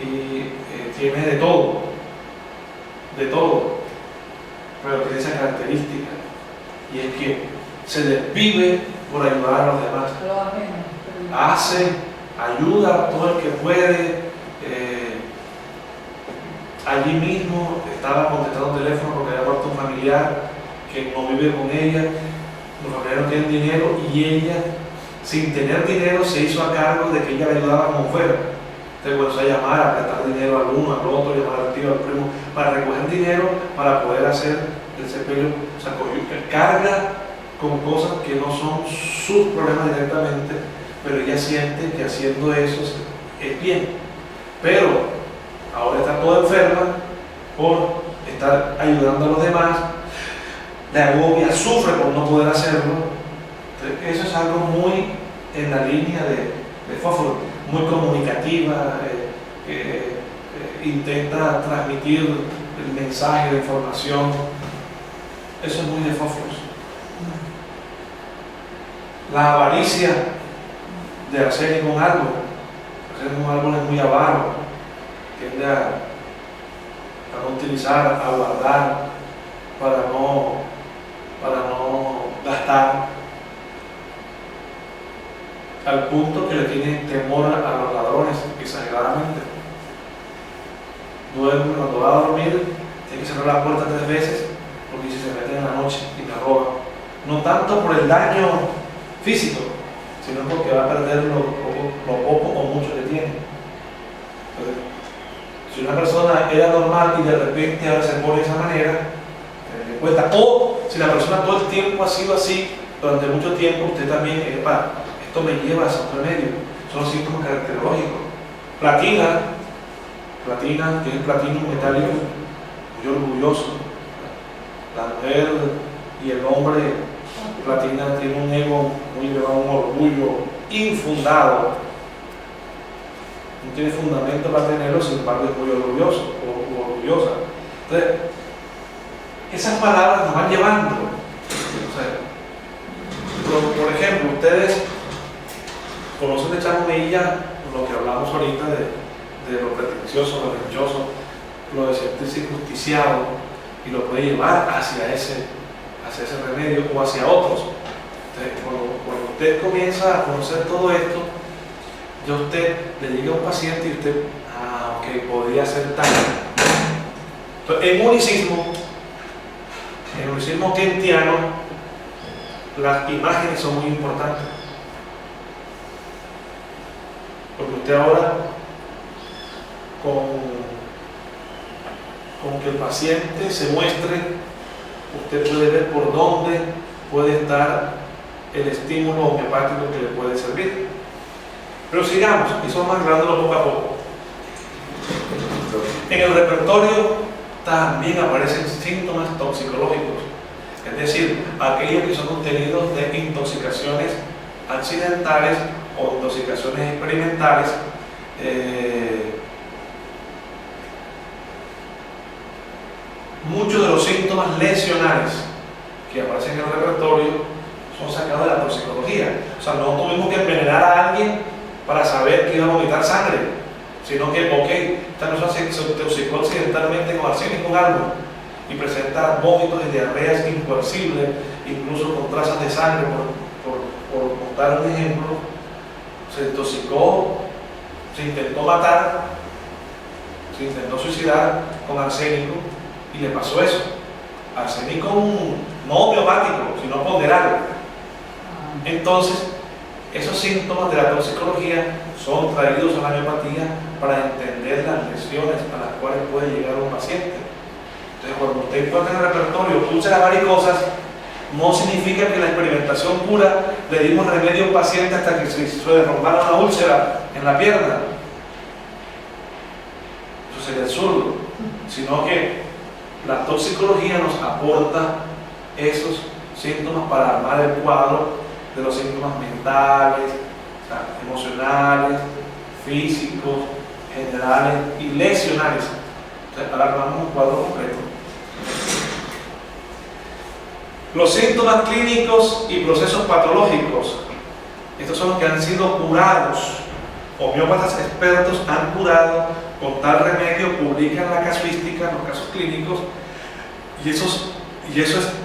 y tiene de todo, pero tiene esa característica, y es que se desvive por ayudar a los demás. Hace, ayuda a todo el que puede. Allí mismo estaba contestando teléfono porque había muerto un familiar que no vive con ella, los familiares no tienen dinero y ella, sin tener dinero, se hizo a cargo de que ella le ayudaba como fuera. Entonces comenzó a llamar, a prestar dinero al uno, al otro, llamar al tío, al primo, para recoger dinero para poder hacer el sepelio. O sea, carga con cosas que no son sus problemas directamente, pero ella siente que haciendo eso es bien. pero ahora está toda enferma por estar ayudando a los demás, le agobia, sufre por no poder hacerlo. Entonces, eso es algo muy en la línea de Fósforo, muy comunicativa, intenta transmitir el mensaje de información. Eso es muy de Fósforos. La avaricia de Arsénico un árbol. Arsénico un árbol es muy avaro, tiende a no utilizar, a guardar para no gastar, al punto que le tiene temor a los ladrones exageradamente. Duerme, cuando va a dormir tiene que cerrar la puerta 3 veces porque si se meten en la noche y la roban, no tanto por el daño físico, sino porque va a perder lo poco o mucho que tiene. Entonces, si una persona era normal y de repente ahora se pone de esa manera, le cuesta. O si la persona todo el tiempo ha sido así, durante mucho tiempo, usted también, esto me lleva a otro remedio. Son síntomas caracterológicos. Platina, que es el platino metálico, muy orgulloso. La mujer y el hombre, platina, tiene un ego muy elevado, un orgullo infundado. No tiene fundamento para tenerlo, sin embargo es muy orgulloso o orgullosa. Entonces, esas palabras nos van llevando. Por ejemplo, ustedes conocen de Chamo Mejía, lo que hablamos ahorita de lo pretencioso, lo religioso, lo de sentirse injusticiado, y lo puede llevar hacia ese remedio o hacia otros. Entonces, cuando usted comienza a conocer todo esto, ya usted le llega a un paciente y usted, ok, podría ser tal. Entonces, en unicismo kentiano, las imágenes son muy importantes. Porque usted ahora, con que el paciente se muestre, usted puede ver por dónde puede estar el estímulo homeopático que le puede servir. Pero sigamos, y eso vamos aclarándolo poco a poco. En el repertorio también aparecen síntomas toxicológicos, es decir, aquellos que son contenidos de intoxicaciones accidentales o intoxicaciones experimentales. Muchos de los síntomas lesionales que aparecen en el repertorio son sacados de la toxicología. O sea, no tuvimos que envenenar a alguien para saber que iba a vomitar sangre, sino que, ok, esta persona se intoxicó accidentalmente con arsénico en algo y presenta vómitos y diarreas incoercibles, incluso con trazas de sangre, por dar un ejemplo. Se intoxicó, se intentó matar, se intentó suicidar con arsénico y le pasó eso. Arsénico no homeopático, sino ponderado. Entonces, esos síntomas de la toxicología son traídos a la homeopatía para entender las lesiones a las cuales puede llegar un paciente. Entonces, cuando usted encuentra en el repertorio úlceras varicosas, no significa que en la experimentación pura le dimos remedio a un paciente hasta que se derrumbara una úlcera en la pierna. Eso sería absurdo. Sino que la toxicología nos aporta esos síntomas para armar el cuadro de los síntomas mentales, o sea, emocionales, físicos, generales y lesionales. Entonces, ahora armamos un cuadro completo. Los síntomas clínicos y procesos patológicos. Estos son los que han sido curados. Homeópatas expertos han curado con tal remedio, publican la casuística, los casos clínicos, y eso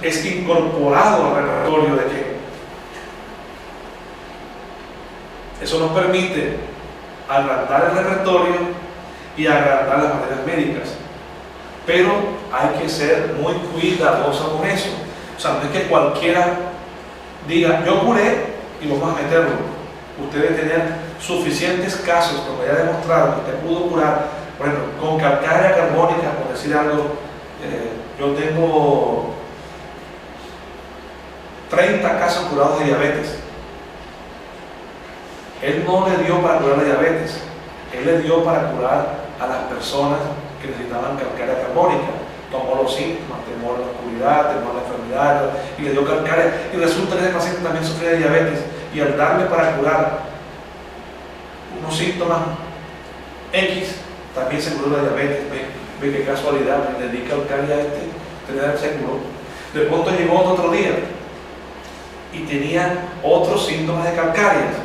es incorporado al repertorio de qué. Eso nos permite agrandar el repertorio y agrandar las materias médicas. Pero hay que ser muy cuidadoso con eso. O sea, no es que cualquiera diga, yo curé y vamos a meterlo. Usted debe tener suficientes casos, como ya he demostrado, que usted pudo curar, por ejemplo, con calcárea carbónica, por decir algo. Yo tengo 30 casos curados de diabetes. Él no le dio para curar la diabetes, Él le dio para curar a las personas que necesitaban calcárea carbónica. Tomó los síntomas, temor a la oscuridad, temor a la enfermedad, y le dio calcárea. Y resulta que ese paciente también sufría de diabetes. Y al darle para curar unos síntomas X, también se curó la diabetes. Ve qué casualidad, le di calcárea a tenía el seguro. De pronto llegó otro día y tenía otros síntomas de calcáreas.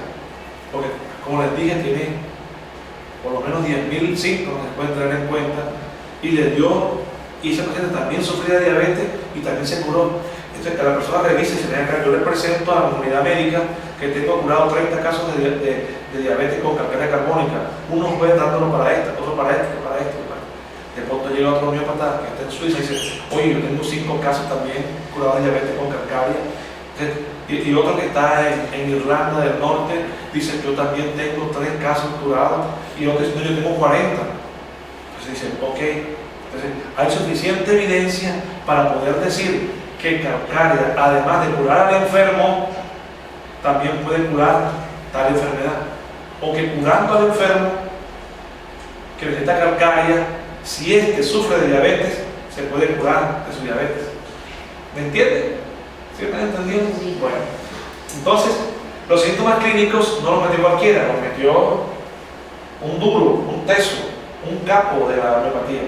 Porque, como les dije, tiene por lo menos 10.000 síntomas que pueden tener en cuenta. Y le dio, y ese paciente también sufría de diabetes y también se curó. Entonces, que la persona revise y se vea acá. Yo le presento a la comunidad médica que tengo curado 30 casos de diabetes con calcárea carbónica. Uno fue dándolo para esta, otro para este, para este. De pronto llega otro homeópata que está en Suiza y dice, oye, yo tengo 5 casos también curados de diabetes con calcárea. Y otro que está en Irlanda del Norte dice, yo también tengo 3 casos curados. Y otro dice, no, yo tengo 40. Entonces dicen, ok. Entonces, hay suficiente evidencia para poder decir que calcárea, además de curar al enfermo, también puede curar tal enfermedad. O que curando al enfermo que necesita calcárea, si este sufre de diabetes, se puede curar de su diabetes. ¿Me entienden? ¿Sí me están entendiendo? Sí. Bueno, entonces, los síntomas clínicos no los metió cualquiera, los metió un duro, un teso, un capo de la homeopatía.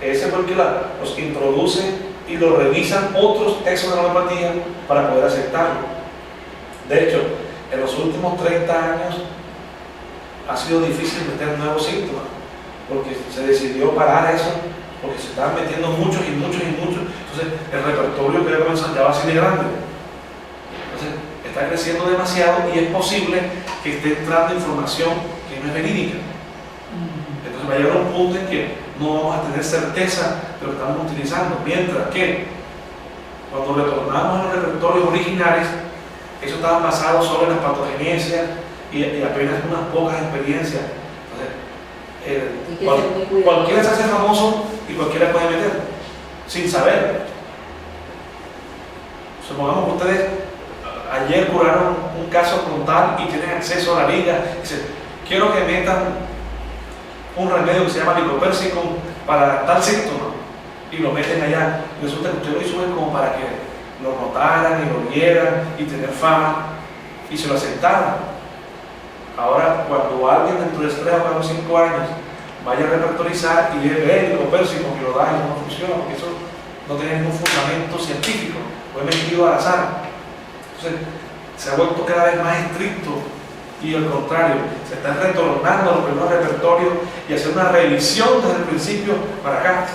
Ese fue el que los introduce y lo revisan otros textos de la homeopatía para poder aceptarlo. De hecho, en los últimos 30 años ha sido difícil meter nuevos síntomas, porque se decidió parar eso, porque se estaban metiendo muchos y muchos y muchos. Entonces, el repertorio que ya comenzó ya va así de grande. Entonces, está creciendo demasiado y es posible que esté entrando información que no es verídica. Entonces, va a llegar un punto en que no vamos a tener certeza de lo que estamos utilizando. Mientras que, cuando retornamos a los repertorios originales, eso estaba basado solo en las patogenencias y apenas unas pocas experiencias. Cualquiera se hace famoso y cualquiera puede meter, sin saber. Supongamos que ustedes ayer curaron un caso frontal y tienen acceso a la liga. Dicen, quiero que metan un remedio que se llama Licopérsicum para tal síntoma, y lo meten allá. Y resulta que ustedes lo hizo como para que lo notaran y lo vieran y tener fama, y se lo aceptaron. Ahora, cuando alguien dentro de 3 o 4 o 5 años vaya a repertorizar y ve el Licopérsicum y lo da y no funciona, porque eso no tiene ningún fundamento científico, fue metido al azar. Entonces, se ha vuelto cada vez más estricto y al contrario, se está retornando a los primeros repertorios y hacer una revisión desde el principio para acá.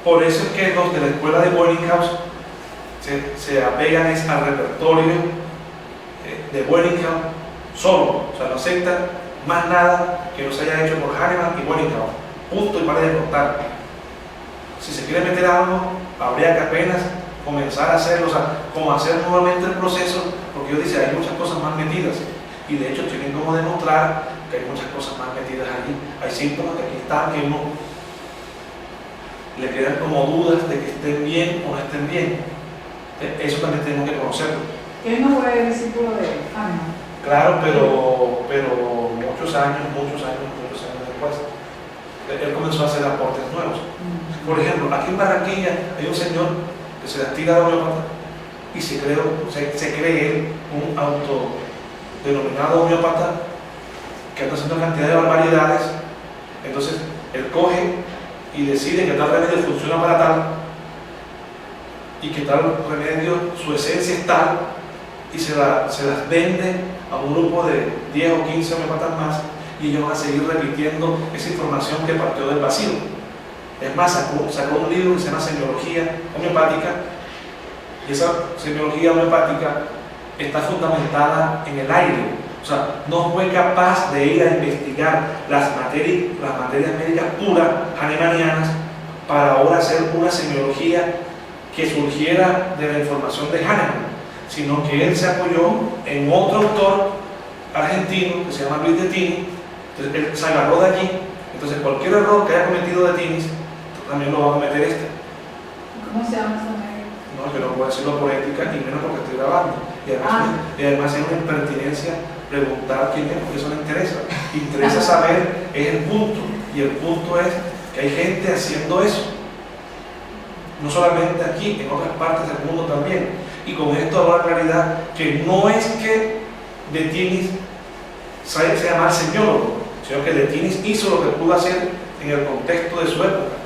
Por eso es que los de la escuela de Wellinghouse se apegan al repertorio de Wellinghouse solo, o sea, no aceptan más nada que no se haya hecho por Hahnemann y Wellinghouse. Punto y para de contar. Si se quiere meter algo, habría que apenas comenzar a hacerlo, o sea, como hacer nuevamente el proceso, porque yo dice, hay muchas cosas más metidas, y de hecho tienen como demostrar que hay muchas cosas más metidas allí. Hay síntomas que aquí están, que uno le quedan como dudas de que estén bien o no estén bien. Eso también tenemos que conocerlo. Él no fue discípulo de Hahnemann. Claro, pero muchos años después, él comenzó a hacer aportes nuevos. Por ejemplo, aquí en Barranquilla hay un señor que se tira de homeópata y se cree un autodenominado homeópata que anda haciendo cantidad de barbaridades. Entonces, él coge y decide que tal remedio funciona para tal y que tal remedio, su esencia es tal, y se las vende a un grupo de 10 o 15 homeópatas más, y ellos van a seguir repitiendo esa información que partió del vacío. Es más, sacó un libro que se llama Semiología Homeopática, y esa semiología homeopática está fundamentada en el aire. O sea, no fue capaz de ir a investigar las materias médicas puras hahnemannianas para ahora hacer una semiología que surgiera de la información de Hahnemann, sino que él se apoyó en otro autor argentino que se llama Luis de Tini. Entonces él se agarró de allí. Entonces cualquier error que haya cometido de Tini también lo va a cometer este. ¿Cómo se llama esa manera? No, yo no puedo decirlo por ética, ni menos porque estoy grabando. Y además es una impertinencia preguntar quién es, porque eso no interesa. Interesa saber, es el punto. Y el punto es que hay gente haciendo eso. No solamente aquí, en otras partes del mundo también. Y con esto hago la claridad que no es que De Tinis sea mal señólogo, sino que De Tinis hizo lo que pudo hacer en el contexto de su época.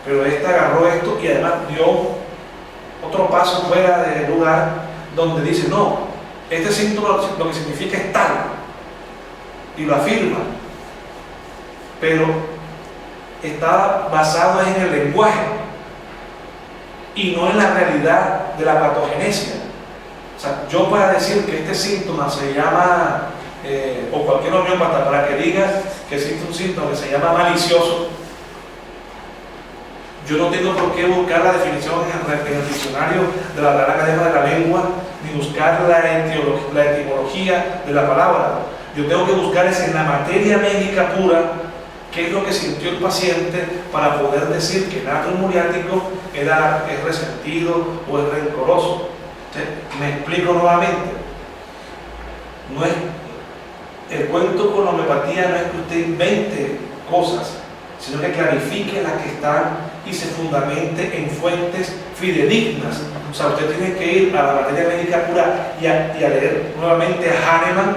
Pero esta agarró esto y además dio otro paso fuera del lugar donde dice, no, este síntoma lo que significa es tal, y lo afirma, pero está basado en el lenguaje y no en la realidad de la patogenesia. O sea, yo para decir que este síntoma se llama, o cualquier homeópata para que diga que existe un síntoma que se llama malicioso, yo no tengo por qué buscar la definición en el diccionario de la Real Academia de la Lengua, ni buscar la etimología de la palabra. Yo tengo que buscar en la materia médica pura qué es lo que sintió el paciente para poder decir que el atrio muriático es resentido o es rencoroso. Me explico nuevamente. No es, el cuento con la homeopatía no es que usted invente cosas, sino que clarifique las que están y se fundamente en fuentes fidedignas. O sea, usted tiene que ir a la materia médica pura y a leer nuevamente a Hahnemann,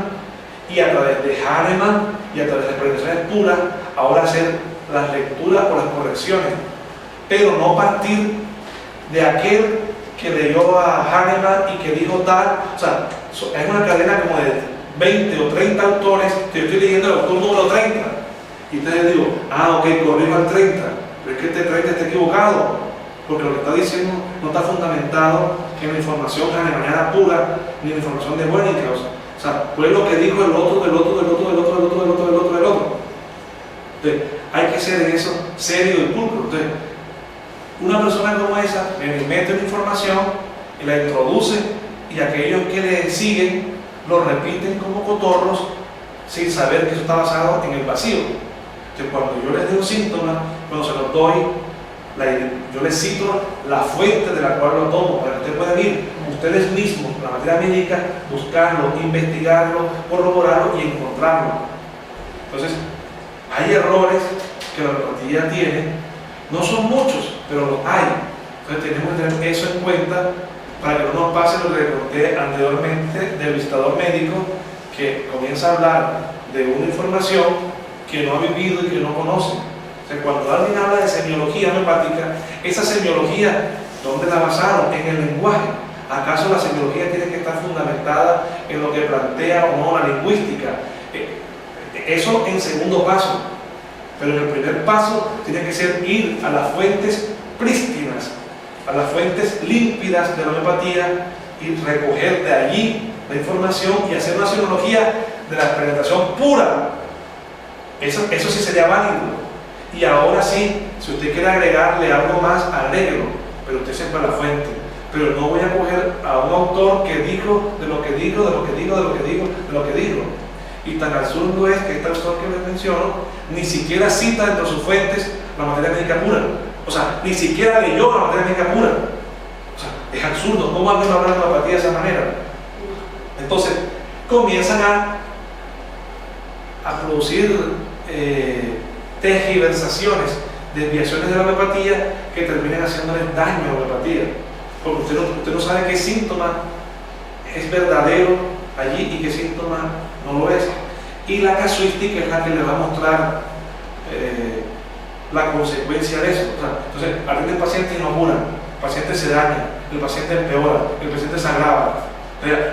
y a través de Hahnemann y a través de explicaciones puras, ahora hacer las lecturas o las correcciones, pero no partir de aquel que leyó a Hahnemann y que dijo tal. O sea, es una cadena como de 20 o 30 autores que yo estoy leyendo el autor número 30. Y entonces digo, ok, corrijo al 30, pero es que este 30 está equivocado, porque lo que está diciendo no está fundamentado en la información hahnemanniana pura, ni en la información de Wellington. O sea, fue lo que dijo el otro, del otro. Entonces, hay que ser en eso serio y pulcro. Entonces, una persona como esa le mete una información y la introduce, y aquellos que le siguen lo repiten como cotorros sin saber que eso está basado en el vacío. Entonces, cuando yo les doy un síntoma, cuando se los doy, yo les cito la fuente de la cual lo tomo, para que ustedes puedan ir ustedes mismos, la materia médica, buscarlo, investigarlo, corroborarlo y encontrarlo. Entonces, hay errores que la homeopatía tiene, no son muchos, pero los hay. Entonces tenemos que tener eso en cuenta para que no nos pase lo que conté anteriormente del visitador médico, que comienza a hablar de una información que no ha vivido y que no conoce. O sea, cuando alguien habla de semiología homeopática, esa semiología, ¿dónde la basaron? En el lenguaje. ¿Acaso la semiología tiene que estar fundamentada en lo que plantea o no la lingüística? Eso en segundo paso. Pero en el primer paso tiene que ser ir a las fuentes prístinas, a las fuentes límpidas de la homeopatía, y recoger de allí la información y hacer una semiología de la experimentación pura. Eso sí sería válido. Y ahora sí, si usted quiere agregarle algo más, agréguelo, pero usted sepa la fuente. Pero no voy a coger a un autor que dijo de lo que dijo, de lo que dijo, de lo que dijo, de lo que dijo. Y tan absurdo es que este autor que les menciono ni siquiera cita entre sus fuentes la materia médica pura. O sea, ni siquiera leyó la materia médica pura. O sea, es absurdo. ¿Cómo alguien va a hablar de la homeopatía de esa manera? Entonces, comienzan a producir tergiversaciones, desviaciones de la homeopatía que terminan haciéndoles daño a la homeopatía. Porque usted no sabe qué síntoma es verdadero allí y qué síntoma no lo es. Y la casuística es la que le va a mostrar la consecuencia de eso. O sea, entonces, atiende el paciente y no cura, el paciente se daña, el paciente empeora, el paciente se agrava.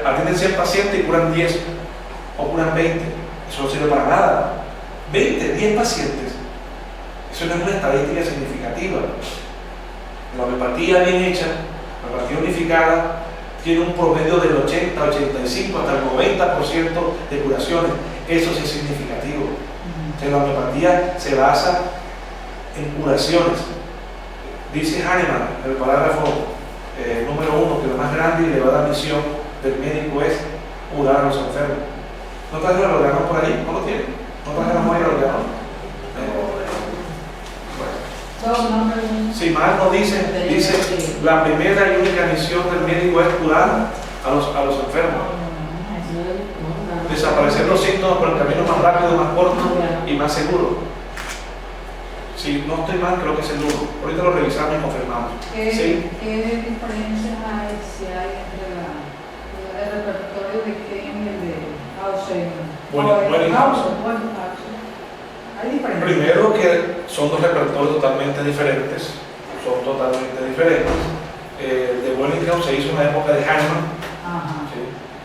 Atienden 100 pacientes y curan 10 o curan 20. Eso no sirve para nada. 20, 10 pacientes. Eso no es una estadística significativa. La homeopatía bien hecha, la homeopatía unificada, tiene un promedio del 80, 85, hasta el 90% de curaciones. Eso sí es significativo. Entonces, la homeopatía se basa en curaciones. Dice Hahnemann, en el parágrafo número 1, que la más grande y elevada misión del médico es curar a los enfermos. ¿No trajeron el organón por ahí? ¿No lo tienen? ¿No trajeron el organón? Si mal no dice la primera y única misión del médico es curar a los enfermos. desaparecer los síntomas por el camino más rápido, más corto y más seguro. Si no estoy mal, creo que es el 1. Ahorita lo revisamos y confirmamos. Sí. ¿Qué diferencias hay, si hay, entre el repertorio de Ken y el de Alzheimer? Hay diferencias. Primero que son dos repertorios totalmente diferentes. Son totalmente diferentes. De Wellington se hizo en la época de Hahnemann. Ajá. ¿Sí?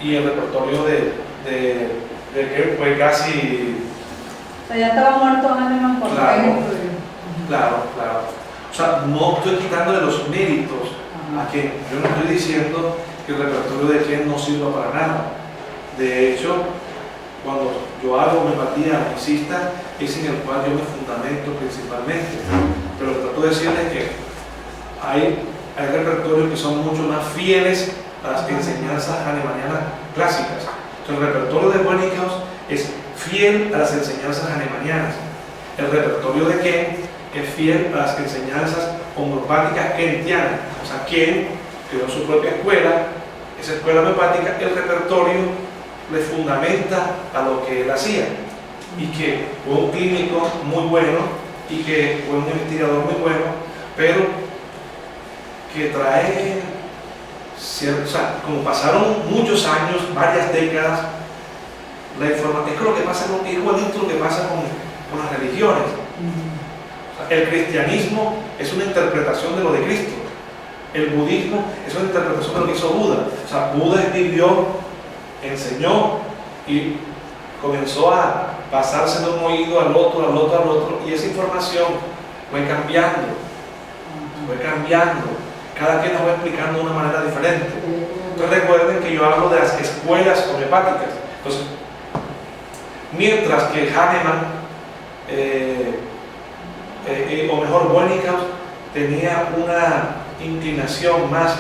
Y el repertorio de Ken fue casi... O sea, ya estaba muerto Hahnemann cuando Claro. Ken estudió. Claro. O sea, no estoy quitando de los méritos a Ken. Yo no estoy diciendo que el repertorio de Ken no sirva para nada. De hecho, cuando yo hago homeopatía unicista, es en el cual yo me fundamento principalmente. Pero lo que trato de decirles es que hay repertorios que son mucho más fieles a las enseñanzas hahnemannianas clásicas. Entonces, el repertorio de Wellington es fiel a las enseñanzas hahnemannianas. El repertorio de Ken es fiel a las enseñanzas homeopáticas kentianas. O sea, Ken creó su propia escuela, esa escuela homeopática, el repertorio le fundamenta a lo que él hacía. Y que fue un clínico muy bueno y que fue un investigador muy bueno, pero que trae, o sea, como pasaron muchos años, varias décadas, la información, es que lo que pasa es igualito lo que pasa con las religiones. El cristianismo es una interpretación de lo de Cristo. El budismo es una interpretación de lo que hizo Buda. O sea, Buda vivió, enseñó y comenzó a pasarse de un oído al otro, y esa información fue cambiando. Cada quien nos va explicando de una manera diferente. Entonces recuerden que yo hablo de las escuelas homeopáticas. Entonces, mientras que Hahnemann o mejor Wellington tenía una inclinación más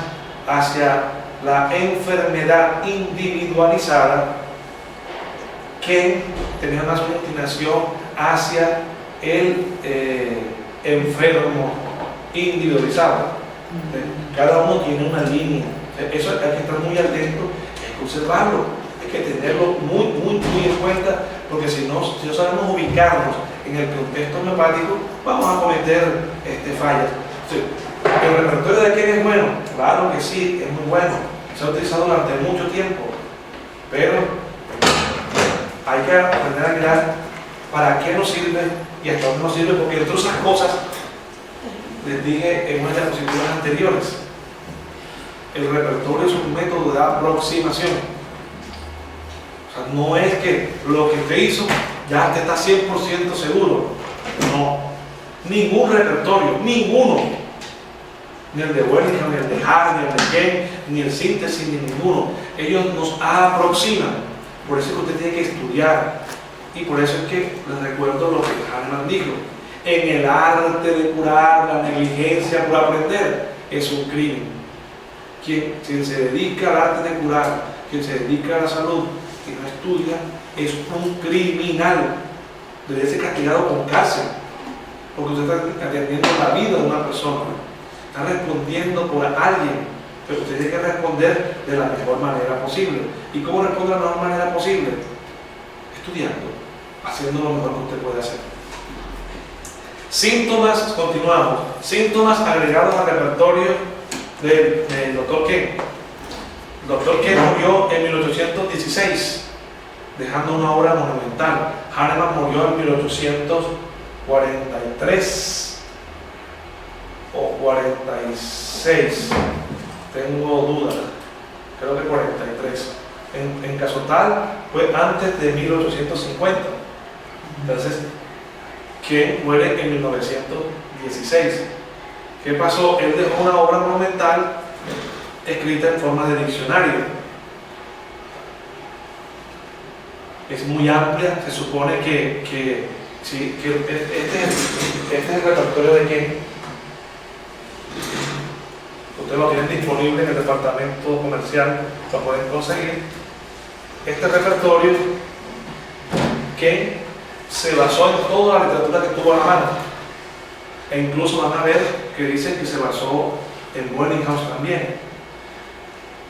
hacia la enfermedad individualizada, Ken tenía más una inclinación hacia el enfermo individualizado. Cada uno tiene una línea. Eso hay que estar muy atento, hay que observarlo, hay que tenerlo muy en cuenta, porque si no sabemos ubicarnos en el contexto homeopático, vamos a cometer fallas. ¿El repertorio de Ken es bueno? Claro que sí, es muy bueno. Se ha utilizado durante mucho tiempo, pero hay que aprender a mirar para qué nos sirve y hasta dónde nos sirve, porque entre otras cosas, les dije en una de las diapositivas anteriores, el repertorio es un método de aproximación. O sea, no es que lo que usted hizo ya te está 100% seguro. No. Ningún repertorio, ninguno, ni el de Wellington, ni el de Hahn, ni el de Ken, ni el síntesis, ni ninguno, ellos nos aproximan. Por eso es que usted tiene que estudiar, y por eso es que les recuerdo lo que Hahnemann dijo: en el arte de curar, la negligencia por aprender es un crimen. Quien se dedica al arte de curar, quien se dedica a la salud y no estudia, es un criminal. Debe ser castigado con cárcel, porque usted está atendiendo la vida de una persona, está respondiendo por alguien, pero usted tiene que responder de la mejor manera posible. ¿Y cómo responde de la mejor manera posible? Estudiando, haciendo lo mejor que usted puede hacer. Síntomas, continuamos. Síntomas agregados al repertorio del Dr. Ken. El Dr. Ken murió en 1816, dejando una obra monumental. Hahnemann murió en 1843 o 46, tengo dudas, creo que 43. En caso tal, fue antes de 1850. Entonces, Ken muere en 1916. ¿Qué pasó? Él dejó una obra monumental escrita en forma de diccionario. Es muy amplia, se supone que este es el repertorio de Ken. Ustedes lo tienen disponible en el departamento comercial, lo pueden conseguir. Este repertorio Ken se basó en toda la literatura que tuvo a la mano, e incluso van a ver que dicen que se basó en Wellington también,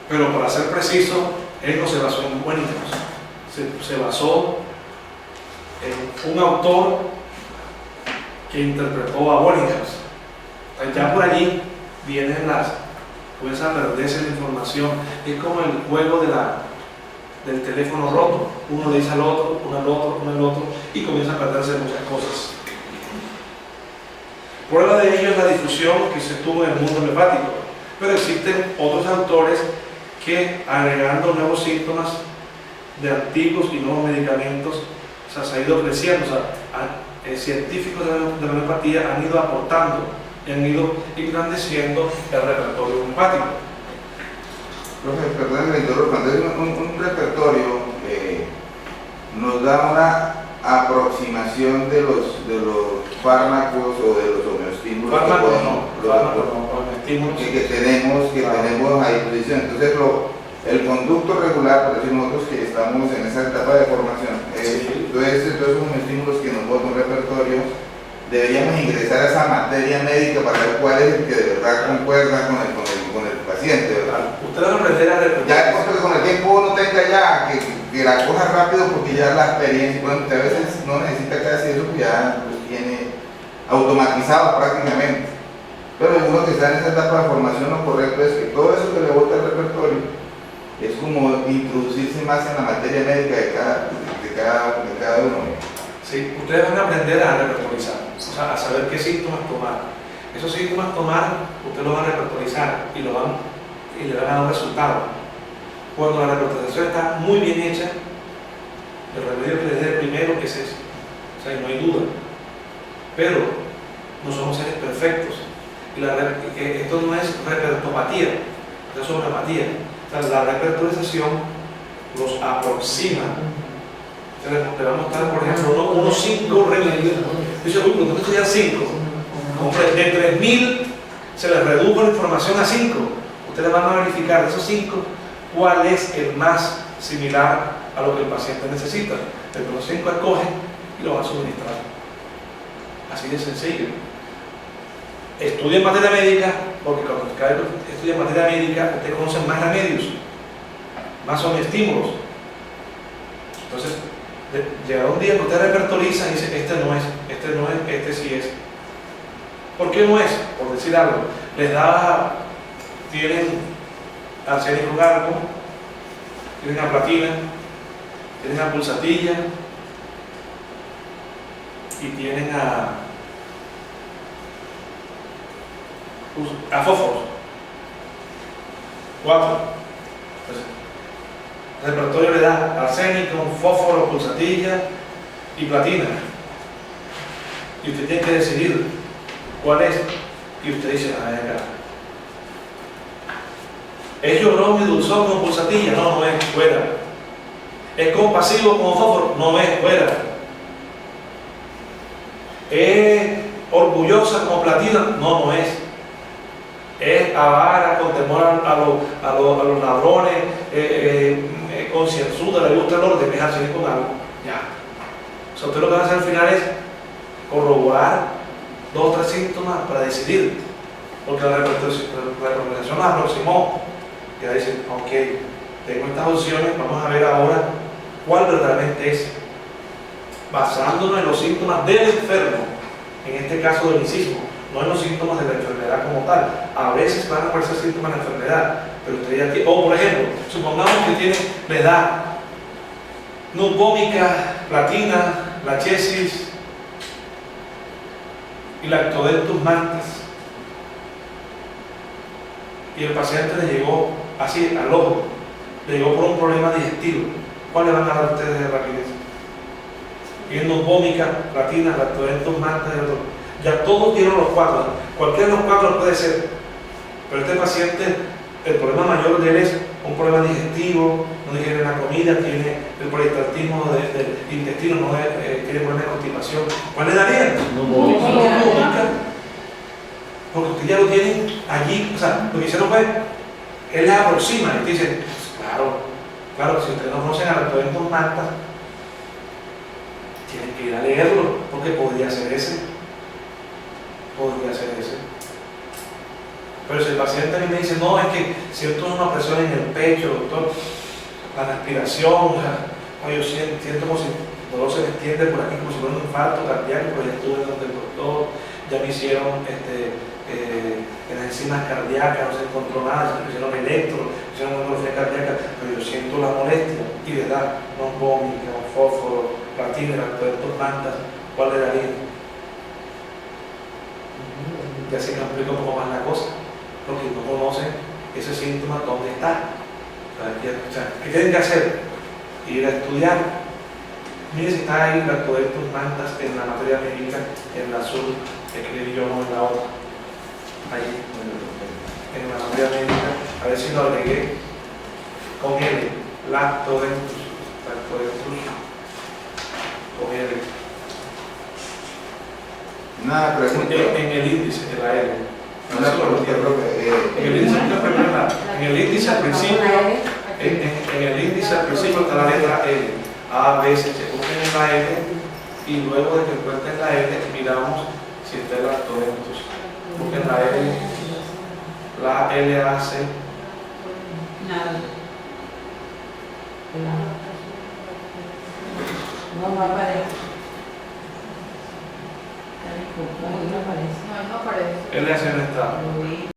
pero para ser preciso, él no se basó en Wellington, se basó en un autor que interpretó a Bollingham. Ya por allí vienen comienza a perderse la información. Es como el juego del teléfono roto. Uno le dice al otro, uno al otro, uno al otro, y comienza a perderse muchas cosas. Prueba de ello es la difusión que se tuvo en el mundo homeopático. Pero existen otros autores que, agregando nuevos síntomas de antiguos y nuevos medicamentos, se ha ido creciendo. Científicos de la homeopatía han ido aportando, han ido engrandeciendo el repertorio homeopático. Profe, perdón, cuando es un repertorio nos da una aproximación de los fármacos o de los homeostímulos que tenemos a disposición. Entonces, el conducto regular, por decir nosotros que estamos en esa etapa de formación, todos esos homeostímulos que nos bota un repertorio, deberíamos ingresar a esa materia médica para ver cuál es el que de verdad concuerda con el paciente, ¿verdad? Usted va a aprender a repertorio. Ya con el tiempo uno tenga ya que la coja rápido, porque ya la experiencia, bueno, usted a veces no necesita casi eso, que ya lo tiene automatizado prácticamente. Pero uno que está en esa etapa de formación, lo correcto es que todo eso que le bota el repertorio es como introducirse más en la materia médica de cada uno. Sí, ustedes van a aprender a repertorizar, o sea, a saber qué síntomas tomar. Esos síntomas tomar, ustedes los van a repertorizar y le van a dar un resultado. Cuando la repertorización está muy bien hecha, el remedio que les dé primero es ese. O sea, no hay duda. Pero no somos seres perfectos. Y esto no es repertopatía, esto es homeopatía. O sea, la repertorización los aproxima. Le vamos a dar, por ejemplo, unos 5 remedios. Dice, uy, ¿por qué estudian 5? Hombre, de 3.000 se les redujo la información a 5. Ustedes van a verificar de esos 5 cuál es el más similar a lo que el paciente necesita. Entre los 5 escogen y lo van a suministrar. Así de sencillo. Estudien materia médica, porque cuando estudian materia médica, ustedes conocen más remedios, más son estímulos. Entonces, llegará un día que ustedes repertorizan y dicen, este no es, este sí es. ¿Por qué no es? Por decir algo, tienen arsénico galco, tienen aplatina, tienen a pulsatilla y tienen a fósforos. 4. Entonces, el repertorio le da arsénico, fósforo, pulsatilla y platina. Y usted tiene que decidir cuál es. Y usted dice, a ver acá. ¿Es llorón y dulzón con pulsatilla? No, no es, fuera. ¿Es compasivo como fósforo? No es, fuera. ¿Es orgullosa como platina? No, no es. ¿Es avara, con temor a los ladrones, concienzuda, le gusta el orden, es arsénico con algo? Ya. O sea, usted lo que va a hacer al final es corroborar 2 o 3 síntomas para decidir. Porque la repertorización nos aproximó. Y ahí dicen, ok, tengo estas opciones, vamos a ver ahora cuál verdaderamente es. Basándonos en los síntomas del enfermo, en este caso del incismo, no en los síntomas de la enfermedad como tal. A veces van a aparecer síntomas de la enfermedad, pero usted ya tiene, o por ejemplo, supongamos que le da nus vómica, platina, lachesis y lactodentus mantis, y el paciente le llegó así al ojo, le llegó por un problema digestivo. ¿Cuál le van a dar a ustedes de rapidez? Y nus vómica, platina, lactodentus mantis, ya todos dieron los 4. Cualquiera de los 4 puede ser, pero este paciente, el problema mayor de él es un problema digestivo, no digiere la comida, tiene el peristaltismo del intestino, tiene problemas de constipación. ¿Cuál le darían? No vómica. Porque ustedes ya lo tienen allí. O sea, lo que hicieron fue, él les aproxima y dicen, claro, si ustedes no conocen a lactodentus mantis, tienen que ir a leerlo, porque podría ser ese. Pero si el paciente a mí me dice, no, es que siento una presión en el pecho, doctor, la respiración, Oye, yo siento como si el dolor se me extiende por aquí, como si fuera un infarto cardíaco, pero ya estuve donde el doctor, ya me hicieron en las enzimas cardíacas, no se encontró nada, me hicieron electro, me hicieron tomografía cardíaca, pero yo siento la molestia y de verdad, no vómito, no fósforo, platina, todas estas plantas, ¿cuál le daría? Ya se me explica un poco más la cosa, porque no conocen ese síntoma, ¿dónde está? O sea, ¿qué tienen que hacer? Ir a estudiar. Mire si está ahí la tus mantas en la materia médica, en la azul, escribí yo no en la otra. Ahí, en la materia médica, a ver si lo agregué con L, lactodentus, con L. Una pregunta. En el índice, en la L. Una pregunta, profe. En el índice, en el índice al principio, en el índice al principio está la letra L. A veces se busquen en la L y luego de que encuentren la L miramos si está el lactodentus. Busquen la L. La L hace Nada. No aparece. No aparece. No, no aparece. L hace no está. Lo vi.